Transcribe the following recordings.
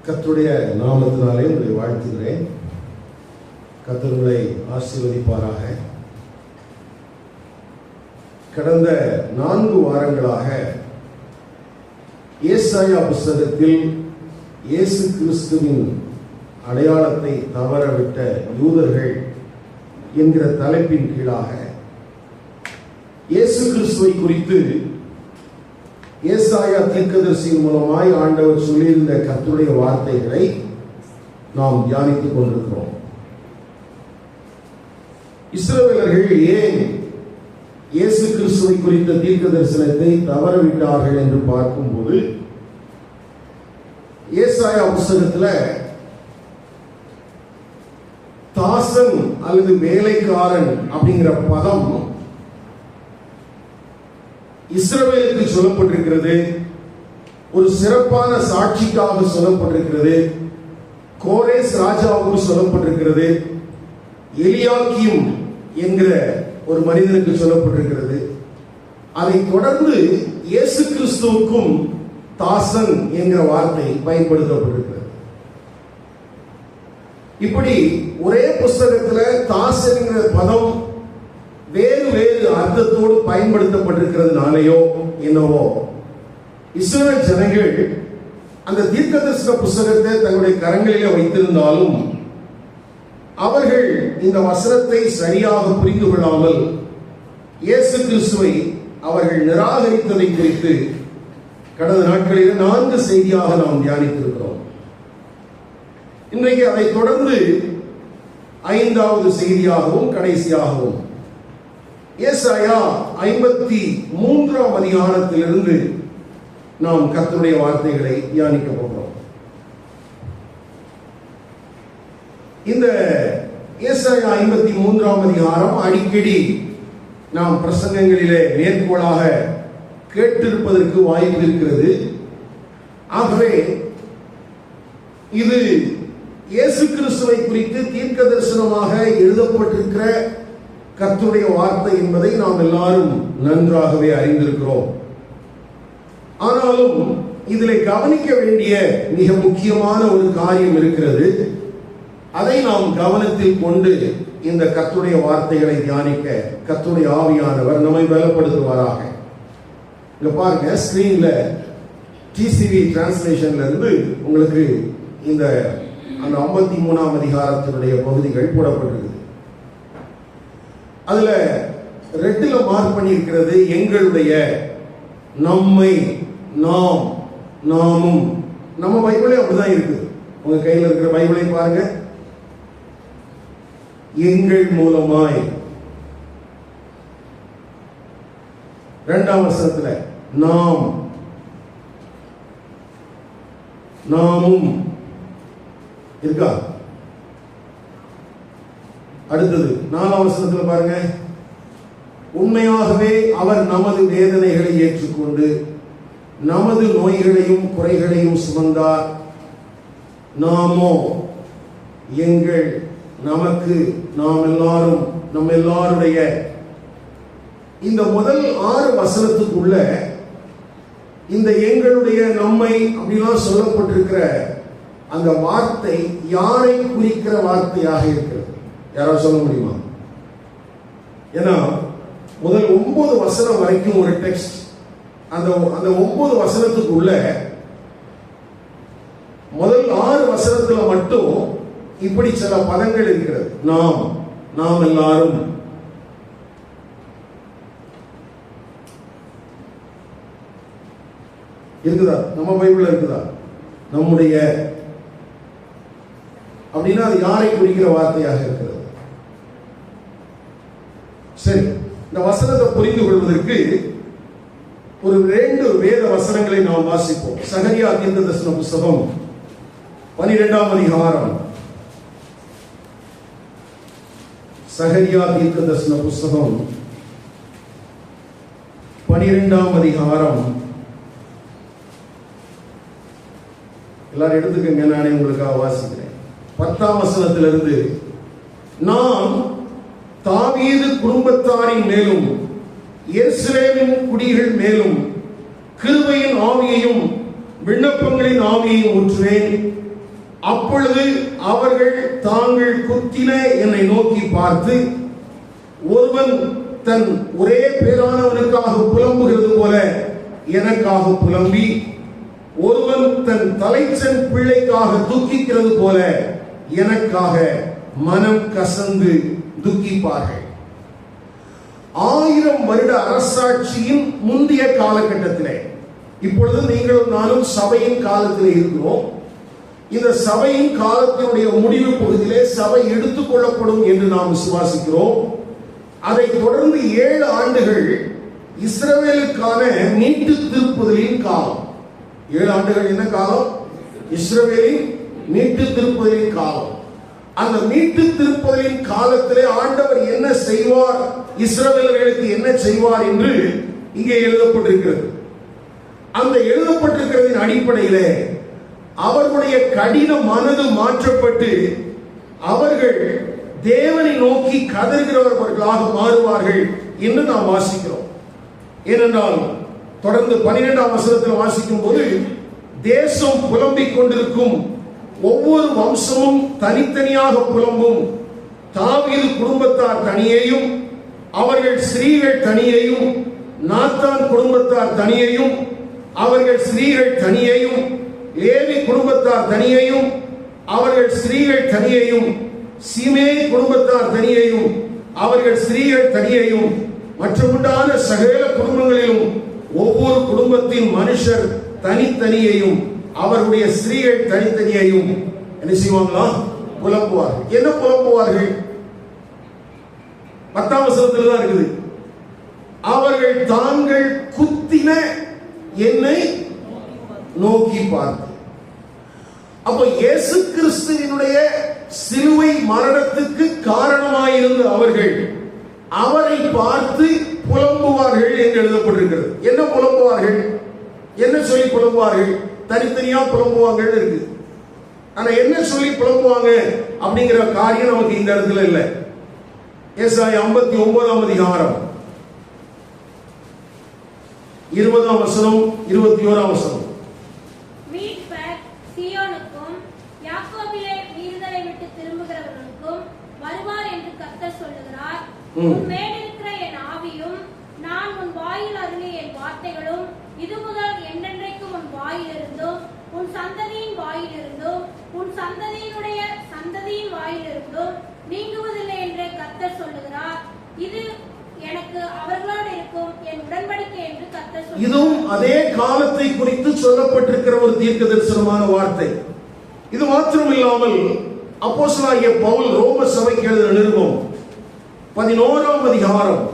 கர்த்தருடைய நாமத்தினாலே உங்களை வாழ்த்துகிறேன். கர்த்தர் உங்களை ஆசீர்வதிப்பாராக. கடந்த 4 வாரங்களாக ஏசாயா புத்தகத்தில் இயேசு கிறிஸ்துவின் அடையாளத்தை தவறவிட்ட யூதர்கள் என்கிற தலைப்பின் கீழாக இயேசு கிறிஸ்துவை குறித்து ஏசாயா தீர்க்கதரிசியின் மூலமாய் ஆண்டவர் சொல்லியிருந்த கர்த்தருடைய வார்த்தைகளை நாம் தியானித்துக் கொண்டிருக்கிறோம். இஸ்ரவேலர்கள் ஏன் இயேசு கிறிஸ்துவை குறித்த தீர்க்க தரிசனத்தை தவறவிட்டார்கள் என்று பார்க்கும்போது, ஏசாயா புத்தகத்துல தாசன் அல்லது வேலைக்காரன் அப்படிங்கிற பதம் இஸ்ரவேலுக்கு சொல்லப்பட்டிருக்கிறது. ஒரு சிறப்பான சாட்சிக்காக சொல்லப்பட்டிருக்கிறது. கோரேஸ் ராஜாவுக்கு சொல்லப்பட்டிருக்கிறது. எலியாக்கீம் என்கிற ஒரு மனிதனுக்கு சொல்லப்பட்டிருக்கிறது. அதை தொடர்ந்து இயேசு கிறிஸ்துவுக்கும் தாசன் என்கிற வார்த்தை பயன்படுத்தப்பட்டிருக்கிறது. இப்படி ஒரே புஸ்தகத்துல தாசன் என்கிற பதம் வேறு வேறு அர்த்தத்தோடு பயன்படுத்தப்பட்டிருக்கிறதுனாலேயோ என்னவோ இஸ்ரவேல் ஜனங்கள் அந்த தீர்க்கதரிசன புஸ்தகத்தை தங்களுடைய கரங்களிலே வைத்திருந்தாலும் அவர்கள் இந்த வசனத்தை சரியாக புரிந்து கொள்ளாமல் இயேசு கிறிஸ்துவை அவர்கள் நிராகரித்ததை குறித்து கடந்த நாட்களில் 4 செய்தியாக நாம் தியானித்திருக்கிறோம். இன்றைக்கு அதை தொடர்ந்து 5வது செய்தியாகவும் கடைசியாகவும் ஏசாயா 53ஆம் அதிகாரத்திலிருந்து நாம் கர்த்தருடைய வார்த்தைகளை தியானிக்க போகிறோம். இந்த ஏசாயா 53ஆம் அதிகாரம் அடிக்கடி நாம் பிரசங்கங்களிலே மேற்கோளாக கேட்டிருப்பதற்கு வாய்ப்பு இருக்கிறது. ஆகவே இது இயேசு கிறிஸ்துவை குறித்து தீர்க்க தரிசனமாக எழுதப்பட்டிருக்கிற கர்த்தருடைய வார்த்தை என்பதை நாம் எல்லாரும் நன்றாகவே அறிந்திருக்கிறோம். ஆனாலும் இதில் கவனிக்க வேண்டிய மிக முக்கியமான ஒரு காரியம் இருக்கிறது. அதை நாம் கவனத்தில் கொண்டு இந்த கர்த்தருடைய வார்த்தைகளை தியானிக்க கர்த்தருடைய ஆவியானவர் நம்மை பலப்படுத்துவாராக. இங்க பாருங்க, ஸ்கிரீன்ல டிசிவி டிரான்ஸ்லேஷன்ல இருந்து உங்களுக்கு இந்த அந்த 53ஆம் அதிகாரத்தினுடைய பகுதிகள் போடப்பட்டிருக்கு. அதுல ரெட்டில மார்க் பண்ணியிருக்கிறது எங்களுடைய, நம்மை, நாம், நாமும். நம்ம பைபிளே அப்படிதான் இருக்கு. உங்க கையில் இருக்கிற பைபிளை பாருங்க. எங்கள் மூலமாய். 2ஆம் வசனத்துல நாம், நாமும் இருக்கா? அடுத்தது 4ஆம் வசனத்துல பாருங்க, உண்மையாகவே அவர் நமது வேதனைகளை ஏற்றுக்கொண்டு நமது நோய்களையும் குறைகளையும் சுமந்தார். நாமோ எங்கள், நமக்கு, நாம் எல்லாரும், நம்ம எல்லாருடைய. இந்த முதல் 6 வசனத்துக்குள்ள இந்த எங்களுடைய, நம்மை அப்படிலாம் சொல்லப்பட்டிருக்கிற அந்த வார்த்தை யாரை குறிக்கிற வார்த்தையாக இருக்கிறது? யாராவது சொல்ல முடியுமா? ஏன்னா முதல் 9 வசனம் வரைக்கும் ஒரு டெக்ஸ்ட். அந்த 9 வசனத்துக்குள்ள முதல் 6 வசனத்துல மட்டும் இப்படி சில பதங்கள் இருக்கிறது. நாம், நாம் எல்லாரும். இருக்குதா? நம்ம பைபிள்ல இருக்குதா? நம்முடைய அப்படின்னா அது யாரை குறிக்கிற வார்த்தையாக இருக்கிறது? சரி, இந்த வசனத்தை புரிந்து கொள்வதற்கு ஒரு 2 வேத வசனங்களை நாம் வாசிப்போம். சகரியா தீர்க்கதரிசன புத்தகம் 12ஆம் அதிகாரம். சகரியா தீர்க்கதரிசன புத்தகம் 12ஆம் அதிகாரம். எல்லாரும் எடுத்துக்கங்க, நானே உங்களுக்காக வாசிக்கிறேன். 10ஆம் வசனத்திலிருந்து, நான் தாவீது குடும்பத்தாரின் மேலும் எருசலேமின் குடிகள் மேலும் கிருபையின் ஆவியையும் விண்ணப்பங்களின் ஆவியையும் ஊற்றுவேன். அப்பொழுது அவர்கள் தாங்கள் குத்தின என்னை நோக்கி பார்த்து, ஒருவன் தன் ஒரே பேரானவனுக்காக புலம்புகிறது போல எனக்காக புலம்பி, ஒருவன் தன் தலைச்சன் பிள்ளைக்காக துக்கிக்கிறது போல எனக்காக மனம் கசந்து துக்கிப்பார்கள். 1000 வருட அரசாட்சியின் முந்தைய காலகட்டத்திலே, இப்பொழுது நீங்களும் நானும் சபையின் காலத்திலே இருக்கிறோம். இந்த சபையின் காலத்தினுடைய முடிவு பகுதியிலே சபை எடுத்துக் கொள்ளப்படும் என்று நாம் விசுவாசிக்கிறோம். அதை தொடர்ந்து 7 ஆண்டுகள் இஸ்ரவேலுக்கான மீட்டு திருப்புதலின் காலம். 7 ஆண்டுகள் என்ன காலம்? இஸ்ரவேலின் மீட்டு திருப்புதலின் காலம். அந்த மீட்டு திருப்புதலின் காலத்திலே ஆண்டவர் என்ன செய்வார், இஸ்ரவேலர்களுக்கு என்ன செய்வார் என்று இங்கே எழுதப்பட்டிருக்கிறது. அந்த எழுதப்பட்டிருக்கிறதின் அடிப்படையிலே அவர்களுடைய கடின மனது மாற்றப்பட்டு அவர்கள் தேவனை நோக்கி கதறுகிறவர்களாக மாறுவார்கள் என்று நாம் வாசிக்கிறோம். ஏனென்றால் தொடர்ந்து 12ஆம் வசனத்தில் வாசிக்கும் போது, தேசம் புலம்பிக் கொண்டிருக்கும், ஒவ்வொரு வம்சமும் தனித்தனியாக புலம்பும், தாவீது குடும்பத்தார் தனியையும் அவர்கள் ஸ்திரீகள் தனியையும், நாத்தான் குடும்பத்தார் தனியையும் அவர்கள் ஸ்திரீகள் தனியையும், லேவி குடும்பத்தார் தனியையும் அவர்கள் ஸ்திரீகள் தனியையும், சீமேய் குடும்பத்தார் தனியையும் அவர்கள் ஸ்திரீகள் தனியையும், மற்றுமுண்டான சகல குடும்பங்களிலும் ஒவ்வொரு குடும்பத்தின் மனுஷர் தனித்தனியையும் அவருடைய ஸ்திரீகள் தனித்தனியையும் என்ன செய்வாங்களா? புலம்புவார்கள். என்ன புலம்புவார்கள்? 10ஆம் வசனத்தில் தான் இருக்குது. அவர்கள் தாங்கள் குத்தின என்னை நோக்கி பார்த்து. அப்ப இயேசு கிறிஸ்துவினுடைய சிலுவை மரணத்துக்கு காரணமாயிருந்த அவர்கள் அவரை பார்த்து புலம்புவார்கள் என்று எழுதப்பட்டிருக்கிறது. என்ன புலம்புவார்கள்? என்ன சொல்லி புலம்புவார்கள்? தனித்தனியா புலம்புவாங்க இருக்கு. ஆனா என்ன சொல்லி புலம்புவாங்க அப்படிங்கிற காரியம் நமக்கு இந்த இடத்துல இல்லை. ஏசாயா 59ஆம் அதிகாரம் 20ஆம் வசனம் 21ஆம் வசனம். மீட்பர் சீயோனுக்கும் யாக்கோபிலே மீறுதலை விட்டு திரும்புகிறவர்களுக்கும் வருவார் என்று கர்த்தர் சொல்லுகிறார். உன் மேல் இருக்கிற என் ஆவியும் நான் உன் வாயில் அருளிய என் வார்த்தைகளும் இது முதல் என்றென்றைக்கும் உன் வாயிலிருந்தும் உன் சந்ததியின் வாயிலிருந்தும் உன் சந்ததியினுடைய சந்ததியின் வாயிலிருந்தும் நீங்குவதில்லை என்று கர்த்தர் சொல்லுகிறார். இது எனக்கு அவர்களோடு இருக்கும் என் உடன்படிக்கை என்று கர்த்தர் சொல்லுகிறார். இதுவும் அதே காலத்தை குறித்து சொல்லப்பட்டிருக்கிற ஒரு தீர்க்க தரிசனமான வார்த்தை. இது மாத்திரம் இல்லாமல் அப்போஸ்தலனாகிய பவுல் ரோம சபைக்கு எழுதின நிருபம் 11ஆம் அதிகாரம்,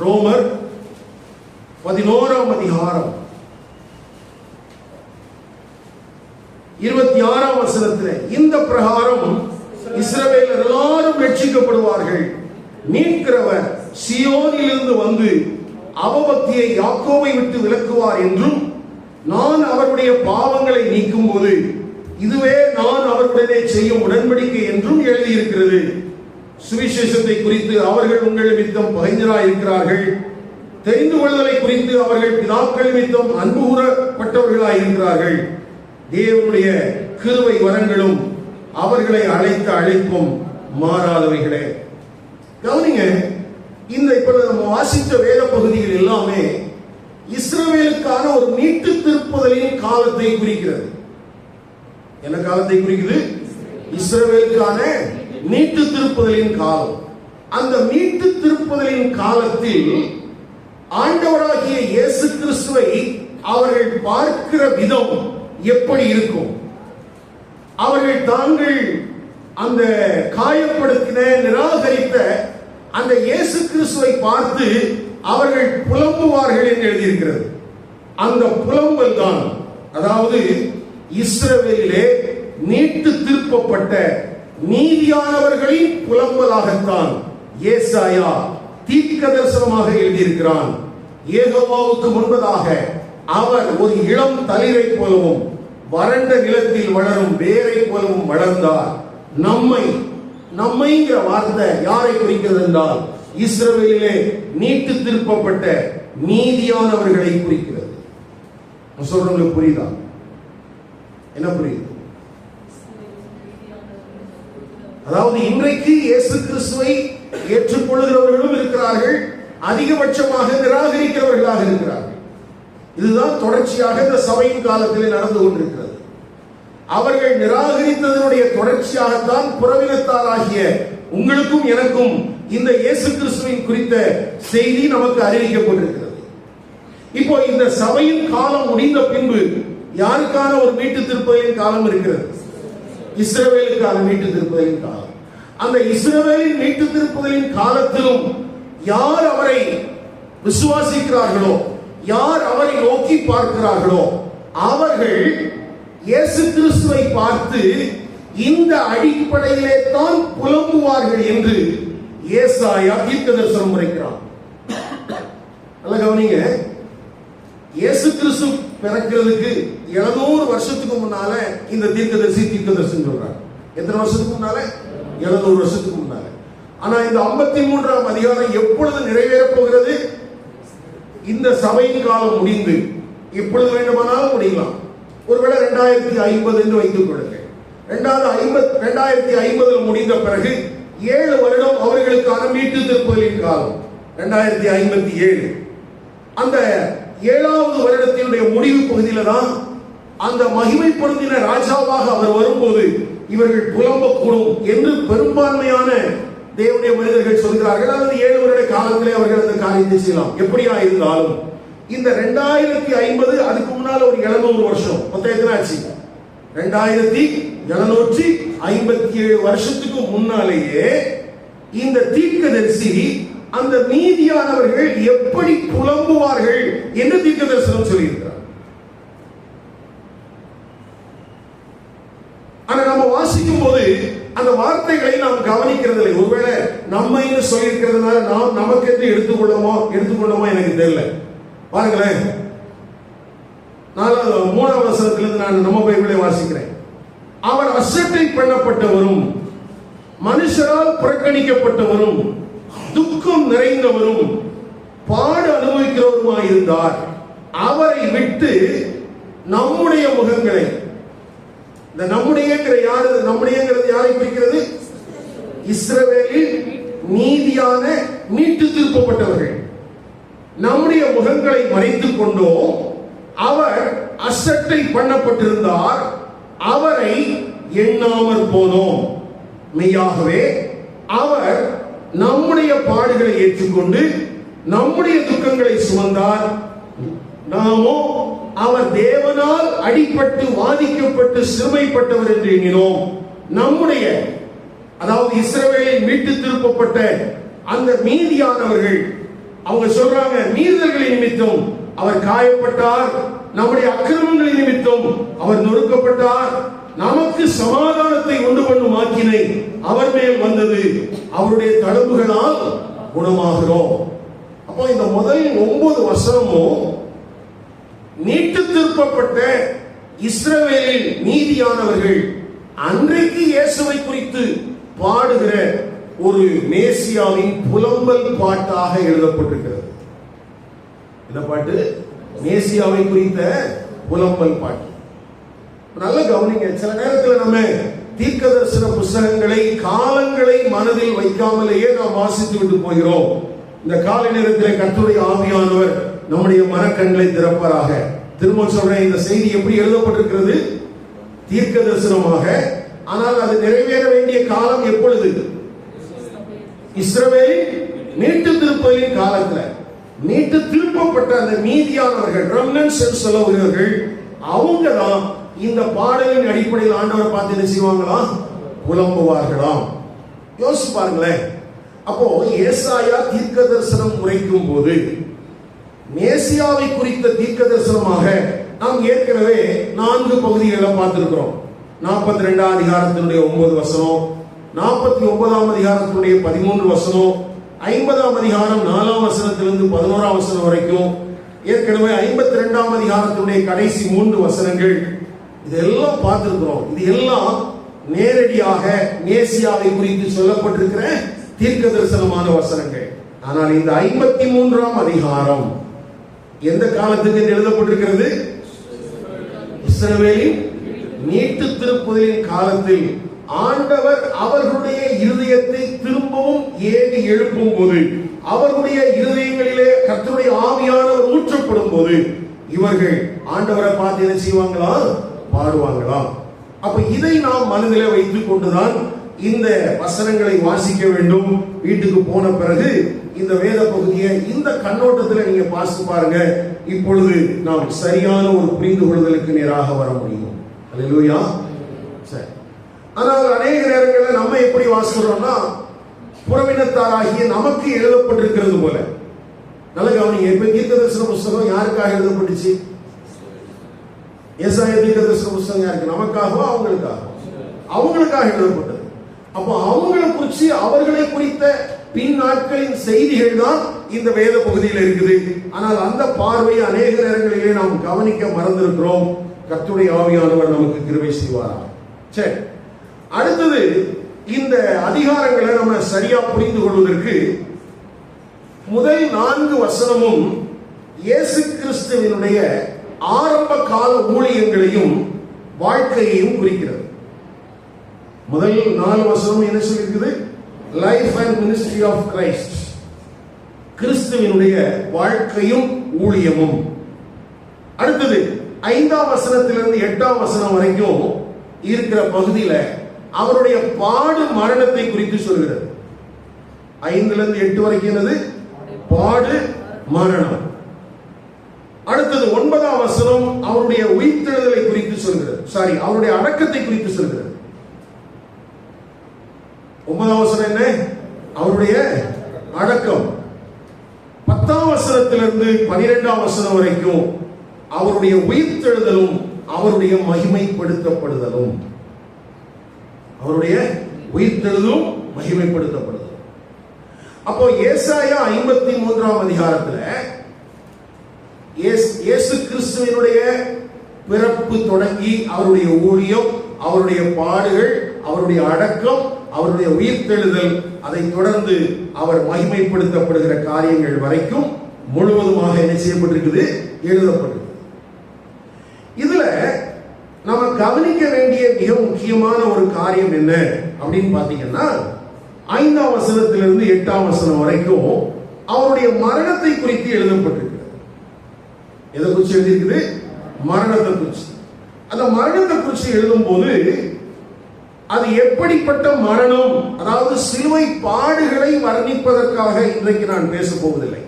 ரோமர் 11ஆம் அதிகாரம் 26ஆம் வசனத்திலே, இந்த பிரகாரம் இஸ்ரவேலர் எல்லாரும் ரட்சிக்கப்படுவார்கள், மீட்கிறவர் சீயோனிலிருந்து வந்து அவபக்தியை யாக்கோபை விட்டு விலக்குவார் என்றும், நான் அவருடைய பாவங்களை நீக்கும் போது இதுவே நான் அவர்களுடனே செய்யும் உடன்படிக்கை என்றும் எழுதியிருக்கிறது. சுவிசேஷத்தை குறித்து அவர்கள் உங்கள் நிமித்தம் பகைஞராய் இருக்கிறார்கள், தெரிந்து கொள்வதை குறித்து அவர்கள் பிதாக்கள் நிமித்தம் அன்பு கூறப்பட்டவர்களாய் இருக்கிறார்கள். தேவனுடைய கிருபை வரங்களும் அவர்களை அழைத்த அழைப்பும் மாறாதவைகளே. கவனிங்க, இந்த இப்ப நம்ம வாசித்த வேத பகுதிகள் எல்லாமே இஸ்ரவேலுக்கான ஒரு மீட்டு திருப்புதலின் காலத்தை குறிக்கிறது. என்ன காலத்தை குறிக்குது? இஸ்ரவேலுக்கான மீட்டு திருப்புதலின் காலம். அந்த மீட்டு திருப்புதலின் காலத்தில் ஆண்டவராகிய இயேசு கிறிஸ்துவை அவர்கள் பார்க்கிற விதம் எப்படி இருக்கும்? அவர்கள் தாங்கள் அந்த காயப்படுத்தின நிராகரித்த அந்த இயேசு கிறிஸ்துவை பார்த்து அவர்கள் புலம்புவார்கள் என்று எழுதியிருக்கிறது. அந்த புலம்பல் தான், அதாவது இஸ்ரவேலிலே மீட்டு திருப்பப்பட்ட நீதியானவர்களின் புலம்பலாகத்தான் ஏசாயா தீர்க்க தரிசனமாக எழுதியிருக்கிறான். யெகோவாவுக்கு முன்பதாக அவர் ஒரு இளம் தளிரை போலவும் வறண்ட நிலத்தில் வளரும் வேரை போலவும் வளர்ந்தார். நம்மைங்கிற வார்த்தை யாரை குறிக்கிறது என்றால் இஸ்ரவேலிலே மீட்டு திருப்பப்பட்ட நீதியானவர்களை குறிக்கிறது. சொல்றவங்களுக்கு புரியுதா? என்ன புரியுது? அதாவது இன்றைக்கு இயேசு கிறிஸ்துவை ஏற்றுக்கொள்கிறவர்களும் இருக்கிறார்கள், அதிகபட்சமாக நிராகரிக்கிறவர்களாக இருக்கிறார்கள். இதுதான் தொடர்ச்சியாக இந்த சபையின் காலத்தில் நடந்து கொண்டிருக்கிறது. அவர்கள் நிராகரித்ததனுடைய தொடர்ச்சியாகத்தான் புறவினத்தாராகிய உங்களுக்கும் எனக்கும் இந்த இயேசு கிறிஸ்துவின் குறித்த செய்தி நமக்கு அறிவிக்கப்பட்டிருக்கிறது. இப்போ இந்த சபையின் காலம் முடிந்த பின்பு யாருக்கான ஒரு மீட்டு திருப்பலின் காலம் இருக்கிறது? இஸ்ரவேலுக்கான மீட்டு திருப்பலின் காலம். அந்த இஸ்ரவேலின் மீட்டு திருப்பலின் காலத்திலும் யார் அவரை விசுவாசிக்கிறார்களோ, யார் அவரை நோக்கி பார்க்கிறார்களோ, அவர்கள் இயேசு கிறிஸ்துவை பார்த்து இந்த அடிப்படையிலே தான் புலம்புவார்கள் என்று ஏசாயா தீர்க்கதரிசனம் உரைக்கிறார். நல்ல கவனிங்க, இயேசு கிறிஸ்து பிறக்கிறதுக்கு 700 வருஷத்துக்கு முன்னால இந்த தீர்க்கதரிசி தீர்க்கதரிசனம் சொல்றார். எத்தனை வருஷத்துக்கு முன்னால? 700 வருஷத்துக்கு முன்னால. ஆனா இந்த 53ஆம் அதிகாரம் எப்பொழுது நிறைவேற போகிறது? இந்த சபையின் காலம் முடிந்து எப்பொழுது வேண்டுமானாலும் முடியலாம். ஒருவேளை 2050 என்று வைத்துக் கொள்ளுங்கள். 2050 முடிந்த பிறகு 7 வருடம் அவர்களுக்கான மீட்டு திருப்பலின் காலம் 2057. அந்த 7வது வருடத்தினுடைய முடிவு பகுதியில தான் அந்த மகிமை பொருந்தின ராஜாவாக அவர் வரும்போது இவர்கள் புலம்பக்கூடும் என்று பெரும்பான்மையான தேவனுடைய மனிதர்கள் சொல்கிறார்கள். அல்லது 7 வருட காலத்திலே அவர்கள் அந்த காரியத்தை செய்யலாம். எப்படியா இருந்தாலும் இந்த 2050 அதுக்கு முன்னால ஒரு 700 வருஷம் மொத்தம் எத்தனை ஆச்சு? 2757 வருஷத்துக்கு முன்னாலேயே இந்த தீர்க்கதரிசி அந்த மீதியானவர்கள் எப்படி புலம்புவார்கள் என்று தீர்க்கதரிசனம் சொல்லியிருக்கிறார். ஆனா நம்ம வாசிக்கும் போது அந்த வார்த்தைகளை நாம் கவனிக்கிறது இல்லை. ஒருவேளை நம்மைன்னு சொல்லியிருக்கிறதுனால நாம் நமக்கு என்று எடுத்துக்கொள்ளோமோ எனக்கு தெரியல. பாருங்களேன், 3ஆம் வசனத்திலிருந்து நான் நம்ம பைபிளை வாசிக்கிறேன். அவர் அசட்டை பண்ணப்பட்டவரும் மனுஷரால் புறக்கணிக்கப்பட்டவரும் துக்கம் நிறைந்தவரும் பாடு அனுபவிக்கிறவருமாயிருந்தார். அவரை விட்டு நம்முடைய முகங்களை, இந்த நம்முடையங்கிறது யாரை குறிக்கிறது? இஸ்ரவேலில் நீதியான மீட்டு திருப்பப்பட்டவர்கள். நம்முடைய முகங்களை மறைத்துக் கொண்டோம். அவர் அசட்டை பண்ணப்பட்டிருந்தார், அவரை எண்ணாமற் போனோம். மெய்யாகவே அவர் நம்முடைய பாடுகளை ஏற்றுக்கொண்டு நம்முடைய துக்கங்களை சுமந்தார். நாமோ அவர் தேவனால் அடிபட்டு வாதிக்கப்பட்டு சிறுமைப்பட்டவர் என்று எண்ணினோம். நம்முடைய, அதாவது இஸ்ரவேலில் மீட்டு திருப்பப்பட்ட அந்த மீதியானவர்கள் அவங்க சொல்றாங்க, மீறுதல்களின் நிமித்தம் அவர் காயப்பட்டார், நம்முடைய அக்கிரமங்களின் நிமித்தம் அவர் நொறுக்கப்பட்டார், நமக்கு சமாதானத்தை உண்டு பண்ணும் ஆக்கினை அவர் மேல் வந்தது, அவருடைய தழும்புகளால் குணமாகிறோம். அப்போ இந்த முதல் 9 வசனமும் நீட்டு திருப்பப்பட்ட இஸ்ரவேலில் நீதியானவர்கள் அன்றைக்கு இயேசுவை குறித்து பாடுகிற ஒரு மேசியாவின் புலம்பல் பாட்டாக எழுதப்பட்டிருக்கிறது. இந்த பாட்டு மேசியாவை குறித்த புலம்பல் பாட்டு. நல்ல கவனிங்க, சில நேரத்தில் நம்ம தீர்க்க தரிசன புஸ்தகங்களை காலங்களை மனதில் வைக்காமலேயே நாம் வாசித்து விட்டு போகிறோம். இந்த கால நேரத்தில் கர்த்தருடைய ஆவியானவர் நம்முடைய மனக்கண்களை திறப்பாராக. திரும்ப சொல்றேன், இந்த செய்தி எப்படி எழுதப்பட்டிருக்கிறது? தீர்க்க தரிசனமாக. ஆனால் அது நிறைவேற வேண்டிய காலம் எப்பொழுது? இஸ்ரவேலின் மீட்டு திருப்பலின் காலத்துல. மீட்டு திருப்பப்பட்ட அந்த மீதியானவர்கள், ரெமனன்ட்ஸ் என்று சொல்லுகிறவர்கள், அவங்க தான் இந்த பாடலின் அடிப்படையில் ஆண்டவரை பார்த்து என்ன செய்வாங்களாம்? புலம்புவார்களாம். யோசிச்சு பாருங்களேன். அப்போ ஏசாயா தீர்க்க தரிசனம் உரைக்கும் போது மேசியாவை குறித்த தீர்க்க தரிசனமாக நாம் ஏற்கனவே 4 பகுதிகளை பார்த்திருக்கிறோம். 42ஆம் அதிகாரத்தினுடைய 9 வசனம், 49ஆம் அதிகாரத்தினுடைய 13 வசனம், 50ஆம் அதிகாரம் 4ஆம் வசனத்திலிருந்து 11ஆம் வசனம் வரைக்கும், ஏற்கனவே 52ஆம் அதிகாரத்தினுடைய கடைசி 3 வசனங்கள், இதெல்லாம் பார்த்திருக்கிறோம். இது எல்லாம் நேரடியாக மேசியாவை குறித்து சொல்லப்பட்டிருக்கிற தீர்க்க தரிசனமான வசனங்கள். ஆனால் இந்த 53ஆம் அதிகாரம் எந்த காலத்துக்கு எழுதப்பட்டிருக்கிறது? இஸ்ரவேலின் மீட்டு திருப்புதலின் காலத்தில் ஆண்டவர் அவர்களுடைய இருதயத்தை திரும்பவும் ஏவி எழுப்பும் போது, அவர்களுடைய இருதயங்களிலே கர்த்தருடைய ஆவியானவர் ஊற்றப்படும் போது, இவர்கள் ஆண்டவரை பார்த்து என்ன செய்வாங்களா? பாடுவாங்களாம். அப்ப இதை நாம் மனதிலே வைத்துக் கொண்டுதான் இந்த வசனங்களை வாசிக்க வேண்டும். வீட்டுக்கு போன பிறகு இந்த வேத பகுதியை இந்த கண்ணோட்டத்தில் நீங்க வாசித்து பாருங்க. இப்பொழுது நாம் சரியான ஒரு புரிந்து கொள்ளுதலுக்கு நேராக வர முடியும். அல்லேலூயா. சரி. ஆனால் அநேக நேரங்களில் நம்ம எப்படி வாசிக்கிறோம்னா, புறவினத்தாராகிய நமக்கு எழுதப்பட்டிருக்கிறது போல. நல்ல கவனிங்க. இப்ப தீர்க்கதரிசன புஸ்தகம் யாருக்காக எழுதப்பட்டுச்சு? ஏசாயா தீர்க்கதரிசன புஸ்தகம் யாருக்கு? நமக்காகவா அவங்களுக்காக? அவங்களுக்காக எழுதப்பட்டது. அப்போ அவங்களை குறித்து, அவர்களை குறித்த பின் நாட்களின் செய்திகள் தான் இந்த வேத பகுதியில் இருக்குது. ஆனால் அந்த பார்வையை அநேக நேரங்களிலே நாம் கவனிக்க மறந்திருக்கிறோம். கர்த்தருடைய ஆவியானவர் நமக்கு கிருபை செய்வாரா? சரி. அடுத்தது, இந்த அதிகாரங்களை நம்ம சரியா புரிந்து கொள்வதற்கு முதல் 4 வசனமும் இயேசு கிறிஸ்துவினுடைய ஆரம்ப கால ஊழியங்களையும் வாழ்க்கையையும் குறிக்கிறது. முதல் 4 வசனம் என்ன சொல்லிருக்குது? Life and ministry of Christ, கிறிஸ்துவினுடைய வாழ்க்கையும் ஊழியமும். அடுத்தது 5ஆம் வசனத்திலிருந்து 8ஆம் வசனம் வரைக்கும் இருக்கிற பகுதியில அவருடைய பாடு மரணத்தை குறித்து சொல்கிறது. 5லிருந்து 8 வரைக்கும் என்னது? பாடு மரணம். அடுத்தது 9ஆம் வசனம் அவருடைய உயிர்த்தெழுதலை குறித்து சொல்கிறது. அவருடைய அடக்கத்தை குறித்து சொல்கிறது. 9ஆம் வசனம் என்ன? அவருடைய அடக்கம். 10ஆம் வசனத்திலிருந்து 12ஆம் வசனம் வரைக்கும் அவருடைய உயிர்த்தெழுதலும் அவருடைய மகிமைப்படுத்தப்படுதலும். அவருடைய உயிர்த்தெழுதலும் மகிமைப்படுத்தப்படுதலும். அப்போ ஏசாயா 53ஆம் அதிகாரத்துல இயேசு கிறிஸ்துவினுடைய பிறப்பு தொடங்கி அவருடைய ஊழியம், அவருடைய பாடுகள், அவருடைய அடக்கம், அவருடைய உயிர்த்தெழுதல், அதை தொடர்ந்து அவர் மகிமைப்படுத்தப்படுகிற காரியங்கள் வரைக்கும் முழுவதுமாக என்ன செய்யப்பட்டிருக்குது? எழுதப்பட்டிருக்கு. இதுல நம்ம கவனிக்க வேண்டிய மிக முக்கியமான ஒரு காரியம் என்ன அப்படின்னு பாத்தீங்கன்னா, 5ஆம் வசனத்திலிருந்து 8ஆம் வசனம் வரைக்கும் அவருடைய மரணத்தை குறித்து எழுதப்பட்டிருக்கிறது. எதை குறித்து எழுதியிருக்குது? மரணத்தை குறித்து. அந்த மரணத்தை குறித்து எழுதும் போது அது எப்படிப்பட்ட மரணம், அதாவது சிலுவை பாடுகளை வர்ணிப்பதற்காக இன்றைக்கு நான் பேச போவதில்லை.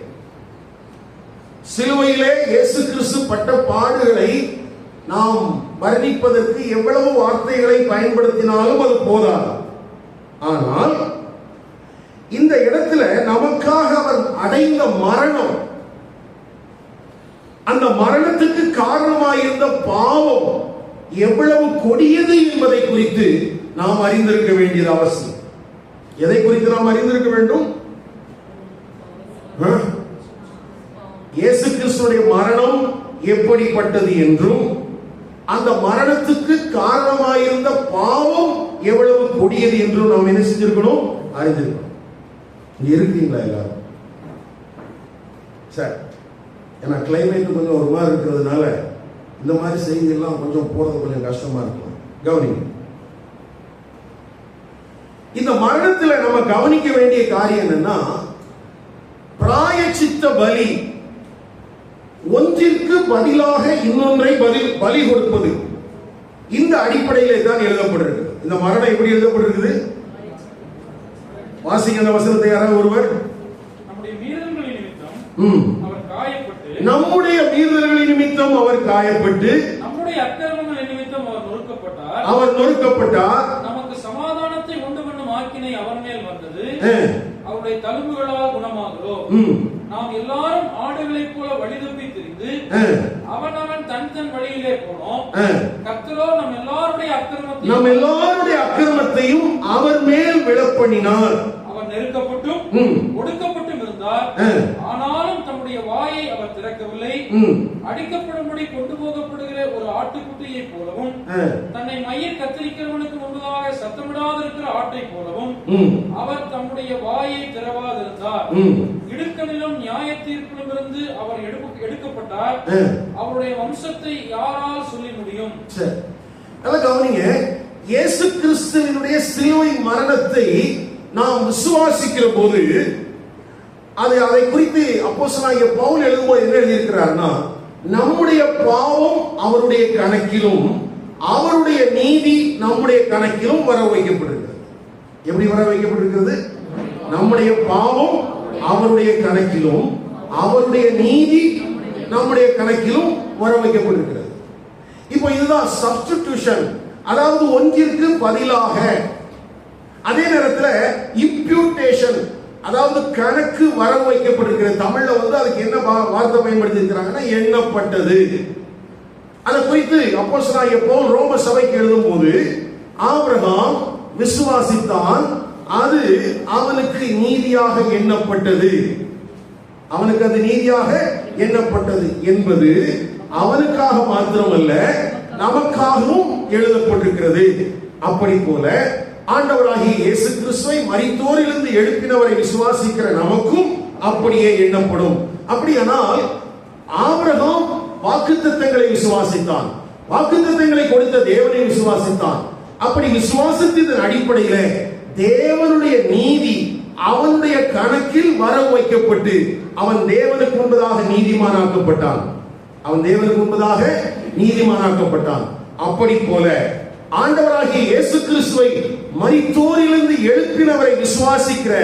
சிலுவையிலே இயேசு கிறிஸ்து பட்ட பாடுகளை நாம் வர்ணிப்பதற்கு எவ்வளவு வார்த்தைகளை பயன்படுத்தினாலும் அது போதாது. ஆனால் இந்த இடத்துல நமக்காக அவர் அடைந்த மரணம், அந்த மரணத்துக்கு காரணமாயிருந்த பாவம் எவ்வளவு கொடியது என்பதை குறித்து நாம் அறிந்திருக்க வேண்டியது அவசியம். எதை குறித்து நாம் அறிந்திருக்க வேண்டும்? இயேசு கிறிஸ்துவின் மரணம் எப்படிப்பட்டது என்றும், அந்த மரணத்துக்கு காரணமாயிருந்த பாவம் எவ்வளவு கொடியது என்றும் நாம் என்ன செஞ்சிருக்கணும்? அறிந்திருக்கணும். இங்க இருக்கீங்களா எல்லாரும்? சரி. ஏன்னா கிளைமேட் கொஞ்சம் ஒரு மாதிரி இருக்கிறதுனால இந்த மாதிரி செய்திகள்லாம் கொஞ்சம் போறது கொஞ்சம் கஷ்டமா இருக்கும். கவனிங்க. இந்த மரணத்துல நம்ம கவனிக்க வேண்டிய காரியம் என்னன்னா, பிராயச்சித்த பலி, ஒன்றிற்கு பதிலாக இன்னொன்றை பலி கொடுப்பது, இந்த அடிப்படையிலே தான் எழுதப்பட்டிருக்கு. இந்த மரணம் எப்படி எழுதப்பட்டிருக்குது? வாசிங்க அந்த வசனத்தை யாராவது ஒருவர். நம்முடைய மீறல்களின் நிமித்தம் அவர் காயப்பட்டு, நம்முடைய மீறல்களின் நிமித்தம் அவர் காயப்பட்டு, நம்முடைய அக்கிரமங்களின் நிமித்தம் அவர் நொறுக்கப்பட்டார். அவர் நொறுக்கப்பட்டார். நமக்கு சமாதானத்தை உண்டு பண்ணும் ஆக்கினை அவர் மேல் வந்தது. அவருடைய தழும்புகளால் குணமாகிறோம். நாம் எல்லாரும் ஆடுகளைப் போல வழிதப்பி திரிந்து அவனவன் தன் வழியிலே போனோம். கர்த்தரோ நம் எல்லாருடைய அக்கிரமத்தையும் அவர் மேல் விழப்பண்ணினார். அவர் நெருக்கப்பட்டும் ஒடுக்கப்பட்டும் இருந்தார். ஆனாலும் தம்முடைய வாயை அவர் திறக்கவில்லை. அடிக்கப்படும்படி கொண்டு போகப்படுகிற ஒரு ஆட்டுக்குட்டியை போலவும், தன்னை மயிர் கத்தரிக்கிறவனுக்கு முன்பதாக சத்தமிடாதிருக்கிற ஆட்டை போலவும் அவர் தம்முடைய வாயை திறவாதிருந்தார். இடுக்கணிலும் நியாய தீர்ப்பிலும் இருந்து அவர் எடுக்கப்பட்டார். அவருடைய வம்சத்தை யாரால் சொல்லி முடியும்? கவனிங்க. இயேசு கிறிஸ்துவினுடைய சிலுவை மரணத்தை நாம் விசுவாசிக்கிற போது அதை குறித்து அப்போஸ்தலனாகிய பவுல் எழுதும்போது என்ன எழுதியிருக்கிறார்னா, நம்முடைய பாவம் அவருடைய கணக்கிலும் அவருடைய நீதி நம்முடைய கணக்கிலும் வர வைக்கப்படுகிறது. எப்படி வர வைக்கப்பட்டிருக்கிறது? நம்முடைய பாவம் அவருடைய கணக்கிலும் அவருடைய நீதி நம்முடைய கணக்கிலும் வர வைக்கப்பட்டிருக்கிறது. இப்போ இதுதான் சப்ஸ்டிடியூஷன், அதாவது ஒன்றிற்கு பதிலாக. அதே நேரத்தில் இம்ப்யூட்டேஷன், அதாவது கணக்கு வர வைக்கப்பட்டிருக்கிறது. தமிழ்ல அதுக்கு என்ன வார்த்தை பயன்படுத்தி இருக்கிறாங்கன்னா எண்ணப்பட்டது. அதை குறித்து அப்போஸ்தலனாகிய பவுல் ரோம சபைக்கு எழுதும் போது, ஆபிரகாம் விசுவாசித்தான், அது அவனுக்கு நீதியாக எண்ணப்பட்டது. அவனுக்கு அது நீதியாக எண்ணப்பட்டது என்பது அவனுக்காக மாத்திரமல்ல, நமக்காகவும் எழுதப்பட்டிருக்கிறது. அப்படி போல ஆண்டவராகிய இயேசு கிறிஸ்துவை மரித்தோரிலிருந்து எழுப்பினவரை விசுவாசிக்கிற நமக்கும் அப்படியே எண்ணப்படும். அப்படியானால் ஆபிரகாம் வாக்குத்தத்தங்களை விசுவாசித்தான், வாக்குத்தத்தங்களை கொடுத்த தேவனை விசுவாசித்தான். அப்படி விசுவாசத்தின் அடிப்படையில் தேவனுடைய நீதி அவனுடைய கணக்கில் வர வைக்கப்பட்டு அவன் தேவனுக்கு முன்பதாக நீதிமானாக்கப்பட்டான். அவன் தேவனுக்கு முன்பதாக நீதிமானாக்கப்பட்டான். அப்படி போல ஆண்டவராகிய இயேசு கிறிஸ்துவை மரித்தோரிலிருந்து எழுப்பினவரை விசுவாசிக்கிற